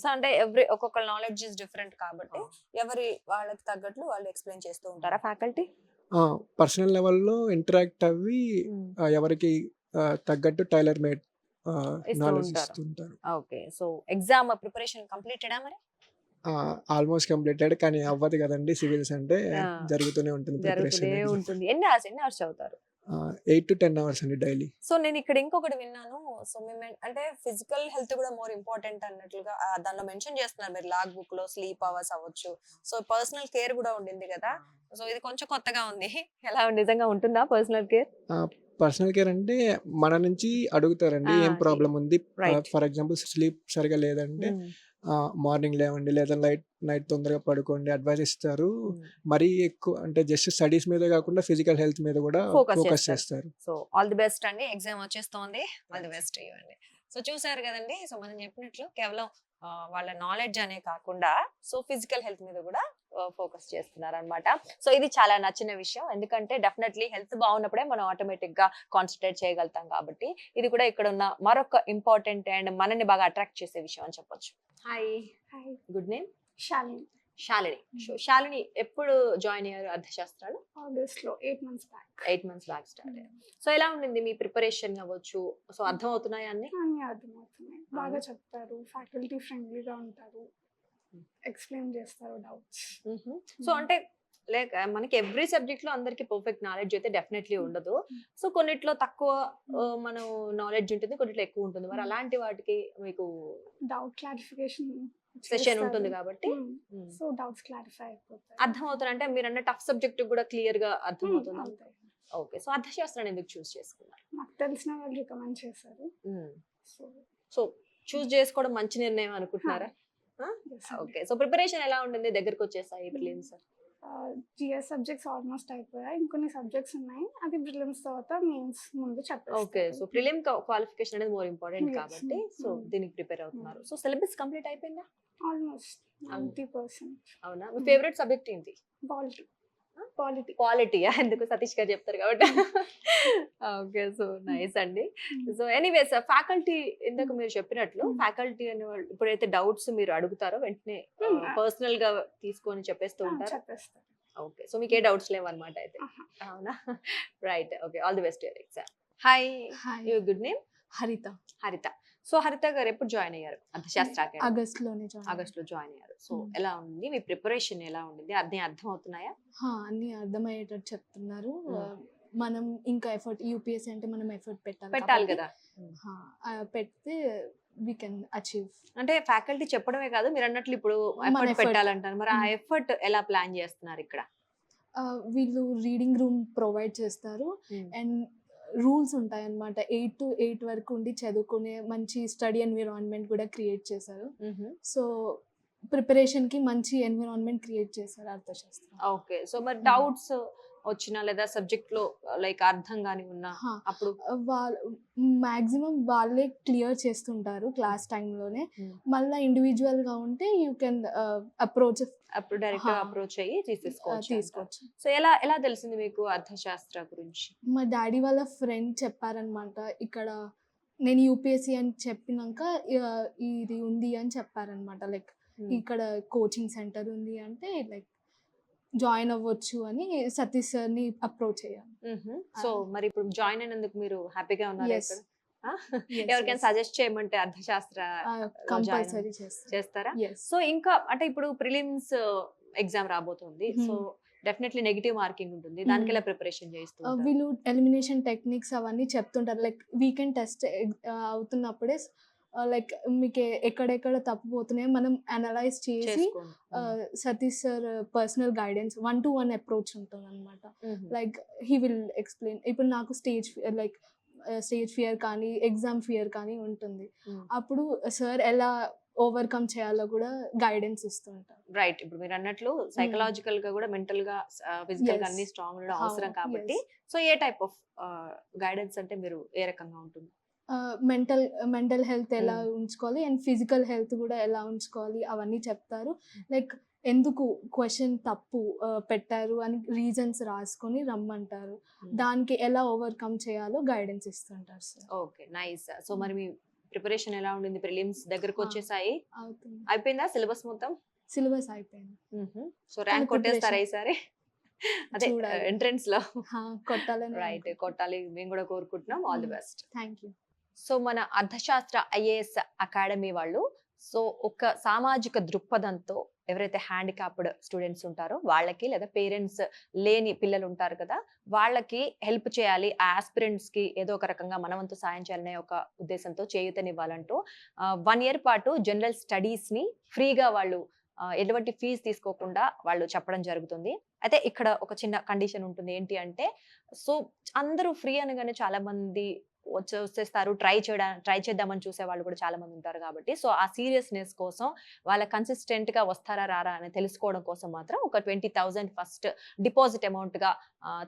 సో అంటే ఒక్కొక్క నాలెడ్జ్ ఇస్ డిఫరెంట్ కాబట్టి ఎవరి వాళ్ళకి తగ్గట్లు వాళ్ళు ఎక్స్ప్లెయిన్ చేస్తూ ఉంటారా ఫ్యాకల్టీ?
పర్సనల్ లెవెల్‌లో ఇంటరాక్ట్ అవ్వి ఎవరికి తగ్గట్టు టైలర్ మేడ్
ఇస్తూ
నాలెడ్జ్
ఉంటారు.
ఇస్తుంటారు.
ఓకే. సో ఎగ్జామ్ ప్రిపరేషన్ కంప్లీటెడా మరి?
ఆల్మోస్ట్ కంప్లీటెడ్, కానీ అవ్వదు కదండీ సివిల్స్ అంటే.
ఆ.
జరుగుతూనే ఉంటుంది ప్రిపరేషన్
జరుగుతూనే
అనేది.
ఉంటుంది. ఎన్ని అవర్స్ చదువుతారు?
8 to 10 అవర్స్ అండి డైలీ.
సో నేను ఇక్కడ ఇంకొకటి విన్నాను. సో మేము అంటే ఫిజికల్ హెల్త్ కూడా మోర్ ఇంపార్టెంట్ అన్నట్లుగా దానిలో మెన్షన్ చేస్తున్నారు మీరు లాగ్ బుక్ లో. స్లీప్ అవర్స్ అవ్వచ్చు, సో పర్సనల్ కేర్ కూడా ఉండింది కదా. సో ఇది కొంచెం కొత్తగా ఉంది. ఎలా నిజంగా ఉంటుందా పర్సనల్ కేర్?
పర్సనల్ కేర్ అంటే మన నుంచి అడుగుతారండి ఏం ప్రాబ్లం ఉంది.
రైట్.
ఫర్ ఎగ్జాంపుల్ స్లీప్ సరిగా లేదంటే మార్నింగ్ లేవండి, లేదా నైట్ తొందరగా పడుకోండి అడ్వైస్ ఇస్తారు. మరీ ఎక్కువ అంటే జస్ట్ స్టడీస్ మీద కాకుండా ఫిజికల్ హెల్త్ మీద కూడా ఫోకస్ చేస్తారు.
సో ఆల్ ది బెస్ట్ అండి. ఎగ్జామ్ వచ్చేస్తోంది. ఆల్ ది బెస్ట్ ఇవ్వండి. సో చూసారు కదండి. సో మనం చెప్పినట్లు కేవలం వాళ్ళ నాలెడ్జ్ అనే కాకుండా సో ఫిజికల్ హెల్త్ మీద కూడా ఫోకస్ చేస్తున్నారు అనమాట. సో ఇది చాలా నచ్చిన విషయం. ఎందుకంటే డెఫినెట్లీ హెల్త్ బాగున్నప్పుడే మనం ఆటోమేటిక్ గా కాన్సన్ట్రేట్ చేయగలుగుతాం కాబట్టి ఇది కూడా ఇక్కడ ఉన్న మరొక ఇంపార్టెంట్ అండ్ మనల్ని బాగా అట్రాక్ట్ చేసే విషయం అని చెప్పొచ్చు. Hi.
Hi,
good name?
Shalini.
Shalini. So Shalini ఎప్పుడు జాయిన్ అయ్యారు అర్థశాస్త్రాలు?
ఆగస్ట్లో 8 months back.
8 months back start అయ్యారు. సో ఎలా ఉండింది మీ ప్రిపరేషన్ అవ్వచ్చు? సో అర్థం అవుతున్నాయా అన్ని?
అన్నీ అర్థమవుతున్నాయి, బాగా చెప్తారు, ఫ్యాకల్టీ ఫ్రెండ్లీగా ఉంటారు, ఎక్స్ప్లెయిన్ చేస్తారు డౌట్స్.
సో అంటే లైక్ మనకి ఎవ్రీ సబ్జెక్ట్ లో అందరికి పర్ఫెక్ట్ నాలెడ్జ్ అయితే డెఫినెట్లీ ఉండదు. సో కొన్నిట్లో తక్కువ మనం నాలెడ్జ్ ఉంటుంది, కొన్నిట్లో ఎక్కువ ఉంటుంది. మరి అలాంటి వాటికి మీకు
డౌట్ క్లారిఫికేషన్
సెషన్ ఉంటుంది కాబట్టి
సో డౌట్స్ క్లారిఫై అయిపోతాయి.
అర్థం అవుతుంది. అంటే మీరు అన్న టఫ్ సబ్జెక్ట్ కూడా క్లియర్ గా అర్థం అవుతుంది.
అవుతాయి.
ఓకే. సో అర్థశాస్త్రాన్ని ఎందుకు చూస్ చేసుకున్నారు?
నాకు తెలిసిన వాళ్ళు రికమెండ్ చేశారు. సో
సో చూస్ చేసుకోవడం మంచి నిర్ణయం అనుకుంటున్నారా? ఓకే. సో ప్రిపరేషన్ ఎలా ఉండింది? దగ్గరకు వచ్చేసాయి ప్రిలిమ్స్.
జిఎస్ సబ్జెక్ట్స్ ఆల్మోస్ట్ అయిపోయాయి, ఇంకొన్ని సబ్జెక్ట్స్ ఉన్నాయి. అది ప్రిలిమ్స్ తర్వాత మెయిన్స్ ముందు చెప్పేస్తారు.
ఓకే. సో ప్రిలిమ్ క్వాలిఫికేషన్ అనేది మోర్ ఇంపార్టెంట్
Yes.
కాబట్టి సో దీనికి ప్రిపేర్ అవుతున్నారు. సో సిలబస్ కంప్లీట్ అయిపోయిందా?
ఆల్మోస్ట్ 90%.
అవునా? మీ ఫేవరెట్ సబ్జెక్ట్ ఏంటి?
పాలిటీ.
పాలిటీయా? ఎందుకు? సతీష్ గారు చెప్తారు కాబట్టి. ఓకే. సో నైస్ అండి. సో ఎనీవేస్ ఫ్యాకల్టీ ఇందాక మీరు చెప్పినట్లు ఫ్యాకల్టీ అనే వాళ్ళు ఇప్పుడైతే డౌట్స్ మీరు అడుగుతారో వెంటనే పర్సనల్ గా తీసుకొని చెప్పేస్తూ ఉంటారు.
చెప్పేస్తారు.
ఓకే. సో మీకు ఏ డౌట్స్ లేవు అనమాట అయితే. అవునా? Right. Okay. All the best your exam. Hi.
Hi,
your good name?
హరిత.
హరిత. సో హరిత గారు ఎప్పుడు జాయిన్ అయ్యారు అర్థశాస్త్ర అకాడమీ?
ఆగస్ట్లోనే
ఆగస్ట్లో జాయిన్ అయ్యారు. సో ఎలా ఉంది మీ ప్రిపరేషన్? ఎలా ఉండింది? అర్థం అవుతున్నాయా?
అన్ని అర్థమయ్యేటట్టు చెప్తున్నారు. మనం ఇంకా ఎఫర్ట్, యూపీఎస్సీ అంటే మనం ఎఫర్ట్
పెట్టాలి
కాబట్టి,
కదా.
పెడితే వీ కెన్ అచీవ్.
అంటే ఫ్యాకల్టీ చెప్పడమే కాదు, మీరు అన్నట్లు ఇప్పుడు
మన
ఎఫర్ట్
effort.
పెట్టాలంటారు. మరి ఆ ఎఫర్ట్ ఎలా ప్లాన్ చేస్తున్నారు ఇక్కడ?
వీళ్ళు రీడింగ్ రూమ్ ప్రొవైడ్ చేస్తారు అండ్ రూల్స్ ఉంటాయి అన్నమాట. 8 to 8 వరకు ఉండి చదువుకునే మంచి స్టడీ ఎన్విరాన్మెంట్ కూడా క్రియేట్ చేశారు. సో ప్రిపరేషన్కి మంచి ఎన్విరాన్మెంట్ క్రియేట్ చేశారు అర్థశాస్త్రం.
ఓకే. సో మరి డౌట్స్ వచ్చినా లేదా సబ్జెక్ట్ లో లైక్ అర్థం కాని ఉన్నా అప్పుడు
మ్యాక్సిమం వాళ్ళే క్లియర్ చేస్తుంటారు క్లాస్ టైంలోనే. మళ్ళీ ఇండివిజువల్గా ఉంటే యూ కెన్ అప్రోచ్,
అప్పుడు డైరెక్ట్ అప్రోచ్ అయ్యి
తీసుకోవచ్చు.
సో ఎలా తెలిసింది మీకు అర్థశాస్త్ర గురించి?
మా డాడీ వాళ్ళ ఫ్రెండ్ చెప్పారనమాట. ఇక్కడ నేను యూపీఎస్సీ అని చెప్పినాక ఇది ఉంది అని చెప్పారనమాట. లైక్ ఇక్కడ కోచింగ్ సెంటర్ ఉంది అంటే లైక్ జాయిన్ అవ్వచ్చు అని సతీష్ సార్ని అప్రోచ్ అయ్యాను.
సో మరి ఇప్పుడు జాయిన్ అయినందుకు మీరు హ్యాపీగా ఉన్నారు?
Yes.
ఎవరికైనా సజెస్ట్ చేయమంటే అర్థశాస్త్ర
కంపల్సరీ
చేస్తారా?
Yes.
సో ఇంకా అంటే ఇప్పుడు ప్రిలిమ్స్ ఎగ్జామ్ రాబోతుంది. సో డెఫినెట్లీ నెగిటివ్ మార్కింగ్ ఉంటుంది. దానికి ఎలా ప్రిపరేషన్ చేస్తూ ఉంటారు?
వీళ్ళు ఎలిమినేషన్ టెక్నిక్స్ అవన్నీ చెప్తుంటారు. లైక్ వీకెండ్ టెస్ట్ అవుతున్నప్పుడే లైక్ మీకు ఎక్కడెక్కడ తప్పిపోతున్నాయో మనం అనలైజ్ చేసి
చేసుకోండి.
Satish sir personal guidance 1-to-1 approach ఉంటుంది అనమాట. Like he will explain. ఇప్పుడు నాకు స్టేజ్ ఫియర్ కానీ ఎగ్జామ్ ఫియర్ కానీ ఉంటుంది. అప్పుడు సార్ ఎలా ఓవర్కమ్ చేయాలో కూడా గైడెన్స్ ఇస్తుంటారు.
రైట్. ఇప్పుడు మీరు అన్నట్లు సైకలాజికల్ గా కూడా మెంటల్ గా ఫిజికల్ గా
Yes.
అన్ని స్ట్రాంగ్ ఉండడం
How-
అవసరం కాబట్టి
yes.
So A type of guidance అంటే మీరు ఏ రకంగా ఉంటుంది?
మెంటల్ హెల్త్ ఎలా ఉంచుకోవాలి అండ్ ఫిజికల్ హెల్త్ కూడా ఎలా ఉంచుకోవాలి అవన్నీ చెప్తారు. లైక్ ఎందుకు క్వశ్చన్ తప్పు పెట్టారు అని రీజన్స్ రాసుకొని రమ్మంటారు. దానికి ఎలా ఓవర్కమ్ చేయాలో గైడెన్స్ ఇస్తుంటారు సార్.
Okay, nice. సో మరి మీ ప్రిపరేషన్ ఎలా ఉండింది? ప్రిలిమ్స్ దగ్గరకు వచ్చేసాయి,
అవుతుంది.
అయిపోయిందా సిలబస్ మొత్తం?
సిలబస్ అయిపోయింది.
సో ర్యాంక్
కానీ
కొట్టేస్తారా
preparation-
ఈసారి? అదే
చూడాలి.
ఎంట్రన్స్ లో.
కొట్టాలని
రైట్, కొట్టాలి. మేము కూడా కోరుకుంటున్నాం. All the best.
Thank you.
So మన అర్థశాస్త్ర ఐఏఎస్ అకాడమీ వాళ్ళు సో ఒక సామాజిక దృక్పథంతో ఎవరైతే హ్యాండిక్యాప్డ్ స్టూడెంట్స్ ఉంటారో వాళ్ళకి, లేదా పేరెంట్స్ లేని పిల్లలు ఉంటారు కదా, వాళ్ళకి హెల్ప్ చేయాలి, ఆ ఆస్పిరెంట్స్ కి ఏదో ఒక రకంగా మనవంతు సాయం చేయాలనే ఒక ఉద్దేశంతో చేయూతనివ్వాలంటూ 1 year పాటు జనరల్ స్టడీస్ ని ఫ్రీగా వాళ్ళు ఎటువంటి ఫీజు తీసుకోకుండా వాళ్ళు చెప్పడం జరుగుతుంది. అయితే ఇక్కడ ఒక చిన్న కండిషన్ ఉంటుంది. ఏంటి అంటే సో అందరూ ఫ్రీ అనగానే చాలా మంది వచ్చేస్తారు, ట్రై చేద్దామని చూసే వాళ్ళు కూడా చాలా మంది ఉంటారు కాబట్టి సో ఆ సీరియస్నెస్ కోసం వాళ్ళ కన్సిస్టెంట్ గా వస్తారా రారా అని తెలుసుకోవడం కోసం మాత్రం ఒక 20,000 ఫస్ట్ డిపాజిట్ అమౌంట్ గా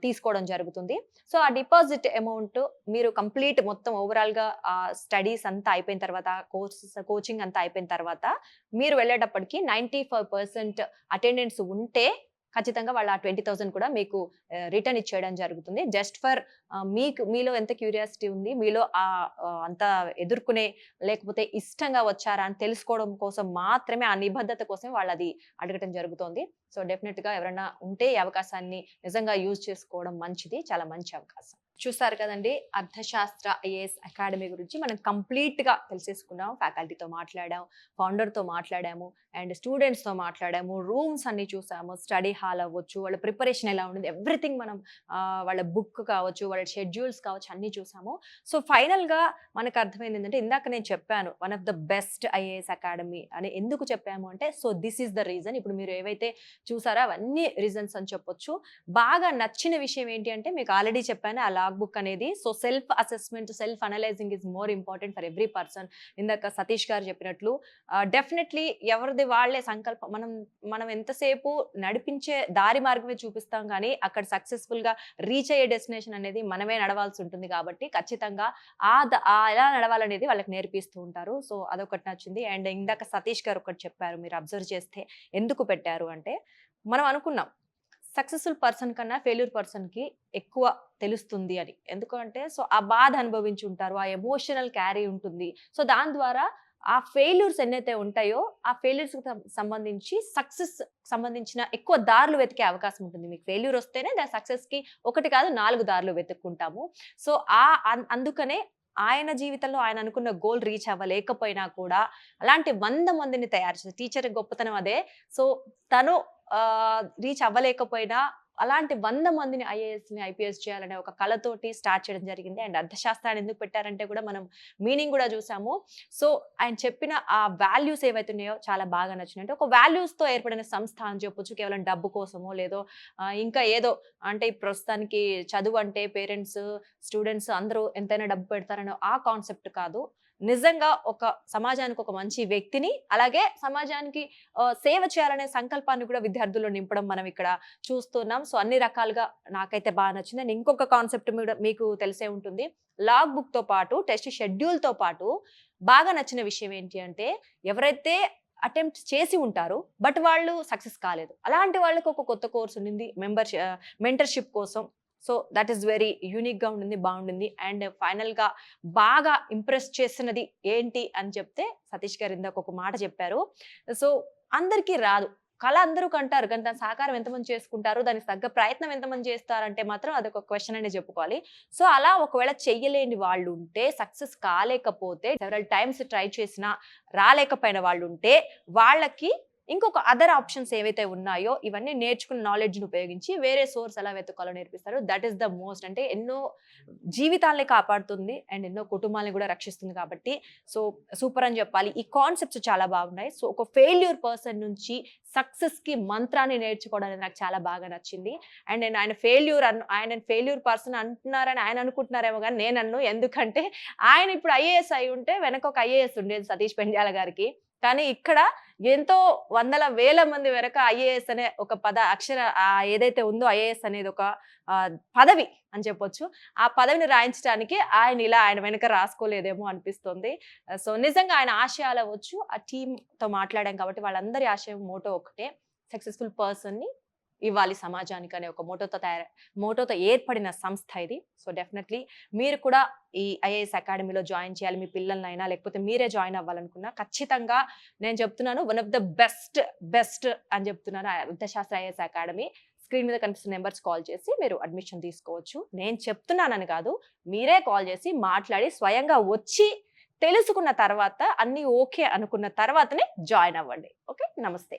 తీసుకోవడం జరుగుతుంది. సో ఆ డిపాజిట్ అమౌంట్ మీరు కంప్లీట్ మొత్తం ఓవరాల్ గా స్టడీస్ అంతా అయిపోయిన తర్వాత, కోచింగ్ అంతా అయిపోయిన తర్వాత మీరు వెళ్ళేటప్పటికి 95% అటెండెన్స్ ఉంటే ఖచ్చితంగా వాళ్ళు ఆ 20,000 కూడా మీకు రిటర్న్ ఇచ్చేయడం జరుగుతుంది. జస్ట్ ఫర్ మీలో ఎంత క్యూరియాసిటీ ఉంది, మీలో అంత ఎదుర్కొనే లేకపోతే ఇష్టంగా వచ్చారా అని తెలుసుకోవడం కోసం మాత్రమే, ఆ నిబద్ధత కోసం వాళ్ళు అది అడగటం జరుగుతుంది. సో డెఫినెట్ గా ఎవరైనా ఉంటే ఈ అవకాశాన్ని నిజంగా యూజ్ చేసుకోవడం మంచిది, చాలా మంచి అవకాశం. చూసారు కదండి, అర్థశాస్త్ర ఐఏఎస్ అకాడమీ గురించి మనం కంప్లీట్ గా తెలిసేసుకున్నాం. ఫ్యాకల్టీతో మాట్లాడాము, ఫౌండర్ తో మాట్లాడాము, అండ్ స్టూడెంట్స్ తో మాట్లాడాము, రూమ్స్ అన్ని చూసాము, స్టడీ హాల్ అవ్వచ్చు, వాళ్ళ ప్రిపరేషన్ ఎలా ఉండేది, ఎవ్రీథింగ్ మనం వాళ్ళ బుక్ కావచ్చు, వాళ్ళ షెడ్యూల్స్ కావచ్చు, అన్ని చూసాము. సో ఫైనల్ గా మనకు అర్థమైంది ఏంటంటే, ఇందాక నేను చెప్పాను 1 of the best IAS academy అని. ఎందుకు చెప్పాము అంటే so this is the reason. ఇప్పుడు మీరు ఏవైతే చూసారో అవన్నీ రీజన్స్ అని చెప్పొచ్చు. బాగా నచ్చిన విషయం ఏంటి అంటే మీకు ఆల్రెడీ చెప్పాను, ఆ లాగ్ బుక్ అనేది. So self assessment, self analysing is more important for every person. ఇందాక సతీష్ గారు చెప్పినట్లు డెఫినెట్లీ ఎవరిది వాళ్ళే సంకల్పం. మనం ఎంతసేపు నడిపించే దారి మార్గమే చూపిస్తాం కానీ అక్కడ సక్సెస్ఫుల్ గా రీచ్ అయ్యే డెస్టినేషన్ అనేది మనమే నడవాల్సి ఉంటుంది. కాబట్టి ఖచ్చితంగా ఎలా నడవాలనేది వాళ్ళకి నేర్పిస్తూ ఉంటారు. సో అదొకటి నచ్చింది. అండ్ ఇందాక సతీష్ గారు ఒకటి చెప్పారు, మీరు అబ్జర్వ్ చేస్తే ఎందుకు పెట్టారు అంటే, మనం అనుకున్నాం సక్సెస్ఫుల్ పర్సన్ కన్నా ఫెయిల్యూర్ పర్సన్ కి ఎక్కువ తెలుస్తుంది అని. ఎందుకంటే సో ఆ బాధ అనుభవించి ఉంటారు, ఆ ఎమోషనల్ క్యారీ ఉంటుంది. సో దాని ద్వారా ఆ ఫెయిల్యూర్స్ ఎన్నైతే ఉంటాయో ఆ ఫెయిల్యూర్స్ సంబంధించి సక్సెస్ సంబంధించిన ఎక్కువ దారులు వెతికే అవకాశం ఉంటుంది. మీకు ఫెయిల్యూర్ వస్తేనే దాని సక్సెస్ కి 1 కాదు 4 దారులు వెతుక్కుంటాము. సో అందుకనే ఆయన జీవితంలో ఆయన అనుకున్న గోల్ రీచ్ అవ్వలేకపోయినా కూడా అలాంటి 100 మందిని తయారు చేసి, టీచర్ గొప్పతనం అదే. సో తను రీచ్ అవ్వలేకపోయినా అలాంటి 100 మందిని ఐఏఎస్ని ఐపీఎస్ చేయాలనే ఒక కళతోటి స్టార్ట్ చేయడం జరిగింది. అండ్ అర్థశాస్త్రాన్ని ఎందుకు పెట్టారంటే కూడా మనం మీనింగ్ కూడా చూసాము. సో ఆయన చెప్పిన ఆ వాల్యూస్ ఏవైతే ఉన్నాయో చాలా బాగా నచ్చినాయి. అంటే ఒక వాల్యూస్తో ఏర్పడిన సంస్థ అని చెప్పొచ్చు. కేవలం డబ్బు కోసమో లేదో ఇంకా ఏదో అంటే ప్రస్తుతానికి చదువు అంటే పేరెంట్స్, స్టూడెంట్స్ అందరూ ఎంతైనా డబ్బు పెడతారనో ఆ కాన్సెప్ట్ కాదు. నిజంగా ఒక సమాజానికి ఒక మంచి వ్యక్తిని, అలాగే సమాజానికి సేవ చేయాలనే సంకల్పాన్ని కూడా విద్యార్థుల్లో నింపడం మనం ఇక్కడ చూస్తున్నాం. సో అన్ని రకాలుగా నాకైతే బాగా నచ్చింది. అండ్ ఇంకొక కాన్సెప్ట్ మీకు తెలిసే ఉంటుంది, లాగ్ బుక్ తో పాటు టెస్ట్ షెడ్యూల్ తో పాటు బాగా నచ్చిన విషయం ఏంటి అంటే, ఎవరైతే అటెంప్ట్ చేసి ఉంటారు బట్ వాళ్ళు సక్సెస్ కాలేదు, అలాంటి వాళ్ళకి ఒక కొత్త కోర్స్ ఉంది మెంటర్షిప్ కోసం. So that is very unique గా ఉండింది, బాగుండింది. అండ్ ఫైనల్ గా బాగా ఇంప్రెస్ చేసినది ఏంటి అని చెప్తే, సతీష్ గారు ఇందాక ఒక మాట చెప్పారు. సో అందరికీ రాదు, కళ అందరూ కంటారు కానీ దాని సహకారం ఎంతమంది చేసుకుంటారు, దానికి తగ్గ ప్రయత్నం ఎంతమంది చేస్తారంటే మాత్రం అదొక క్వశ్చన్ అనే చెప్పుకోవాలి. సో అలా ఒకవేళ చెయ్యలేని వాళ్ళు ఉంటే, సక్సెస్ కాలేకపోతే, సెవరల్ టైమ్స్ ట్రై చేసినా రాలేకపోయిన వాళ్ళు ఉంటే వాళ్ళకి ఇంకొక అదర్ ఆప్షన్స్ ఏవైతే ఉన్నాయో ఇవన్నీ నేర్చుకున్న నాలెడ్జ్ని ఉపయోగించి వేరే సోర్స్ ఎలా వెతుక్కోవాలో నేర్పిస్తారు. That is the most. అంటే ఎన్నో జీవితాలని కాపాడుతుంది అండ్ ఎన్నో కుటుంబాలని కూడా రక్షిస్తుంది కాబట్టి సో సూపర్ అని చెప్పాలి. ఈ కాన్సెప్ట్స్ చాలా బాగున్నాయి. సో ఒక ఫెయిల్యూర్ పర్సన్ నుంచి సక్సెస్కి మంత్రాన్ని నేర్చుకోవడం అనేది నాకు చాలా బాగా నచ్చింది. అండ్ నేను ఆయన ఫెయిల్యూర్ పర్సన్ అంటున్నారని ఆయన అనుకుంటున్నారేమో కానీ నేను అన్ను. ఎందుకంటే ఆయన ఇప్పుడు ఐఏఎస్ అయి ఉంటే వెనక ఒక ఐఏఎస్ ఉండేది సతీష్ పెండ్యాల గారికి. కానీ ఇక్కడ ఎంతో వందల వేల మంది వెనక ఐఏఎస్ అనే ఒక ఏదైతే ఉందో ఐఏఎస్ అనేది ఒక పదవి అని చెప్పొచ్చు. ఆ పదవిని రాయించడానికి ఆయన వెనక రాసుకోలేదేమో అనిపిస్తుంది. సో నిజంగా ఆయన ఆశయాలు అవ్వచ్చు, ఆ టీంతో మాట్లాడాం కాబట్టి వాళ్ళందరి ఆశయం మోటో ఒకటే, సక్సెస్ఫుల్ పర్సన్ని ఇవ్వాలి సమాజానికి అనే ఒక మోటోతో ఏర్పడిన సంస్థ ఇది. సో డెఫినెట్లీ మీరు కూడా ఈ ఐఏఎస్ అకాడమీలో జాయిన్ చేయాలి, మీ పిల్లలనైనా లేకపోతే మీరే జాయిన్ అవ్వాలనుకున్నా ఖచ్చితంగా నేను చెప్తున్నాను, వన్ ఆఫ్ ద బెస్ట్ అని చెప్తున్నాను అర్థశాస్త్ర ఐఏఎస్ అకాడమీ. స్క్రీన్ మీద కనిపిస్తున్న నెంబర్స్ కాల్ చేసి మీరు అడ్మిషన్ తీసుకోవచ్చు. నేను చెప్తున్నానని కాదు, మీరే కాల్ చేసి మాట్లాడి స్వయంగా వచ్చి తెలుసుకున్న తర్వాత అన్ని ఓకే అనుకున్న తర్వాతనే జాయిన్ అవ్వండి. ఓకే, నమస్తే.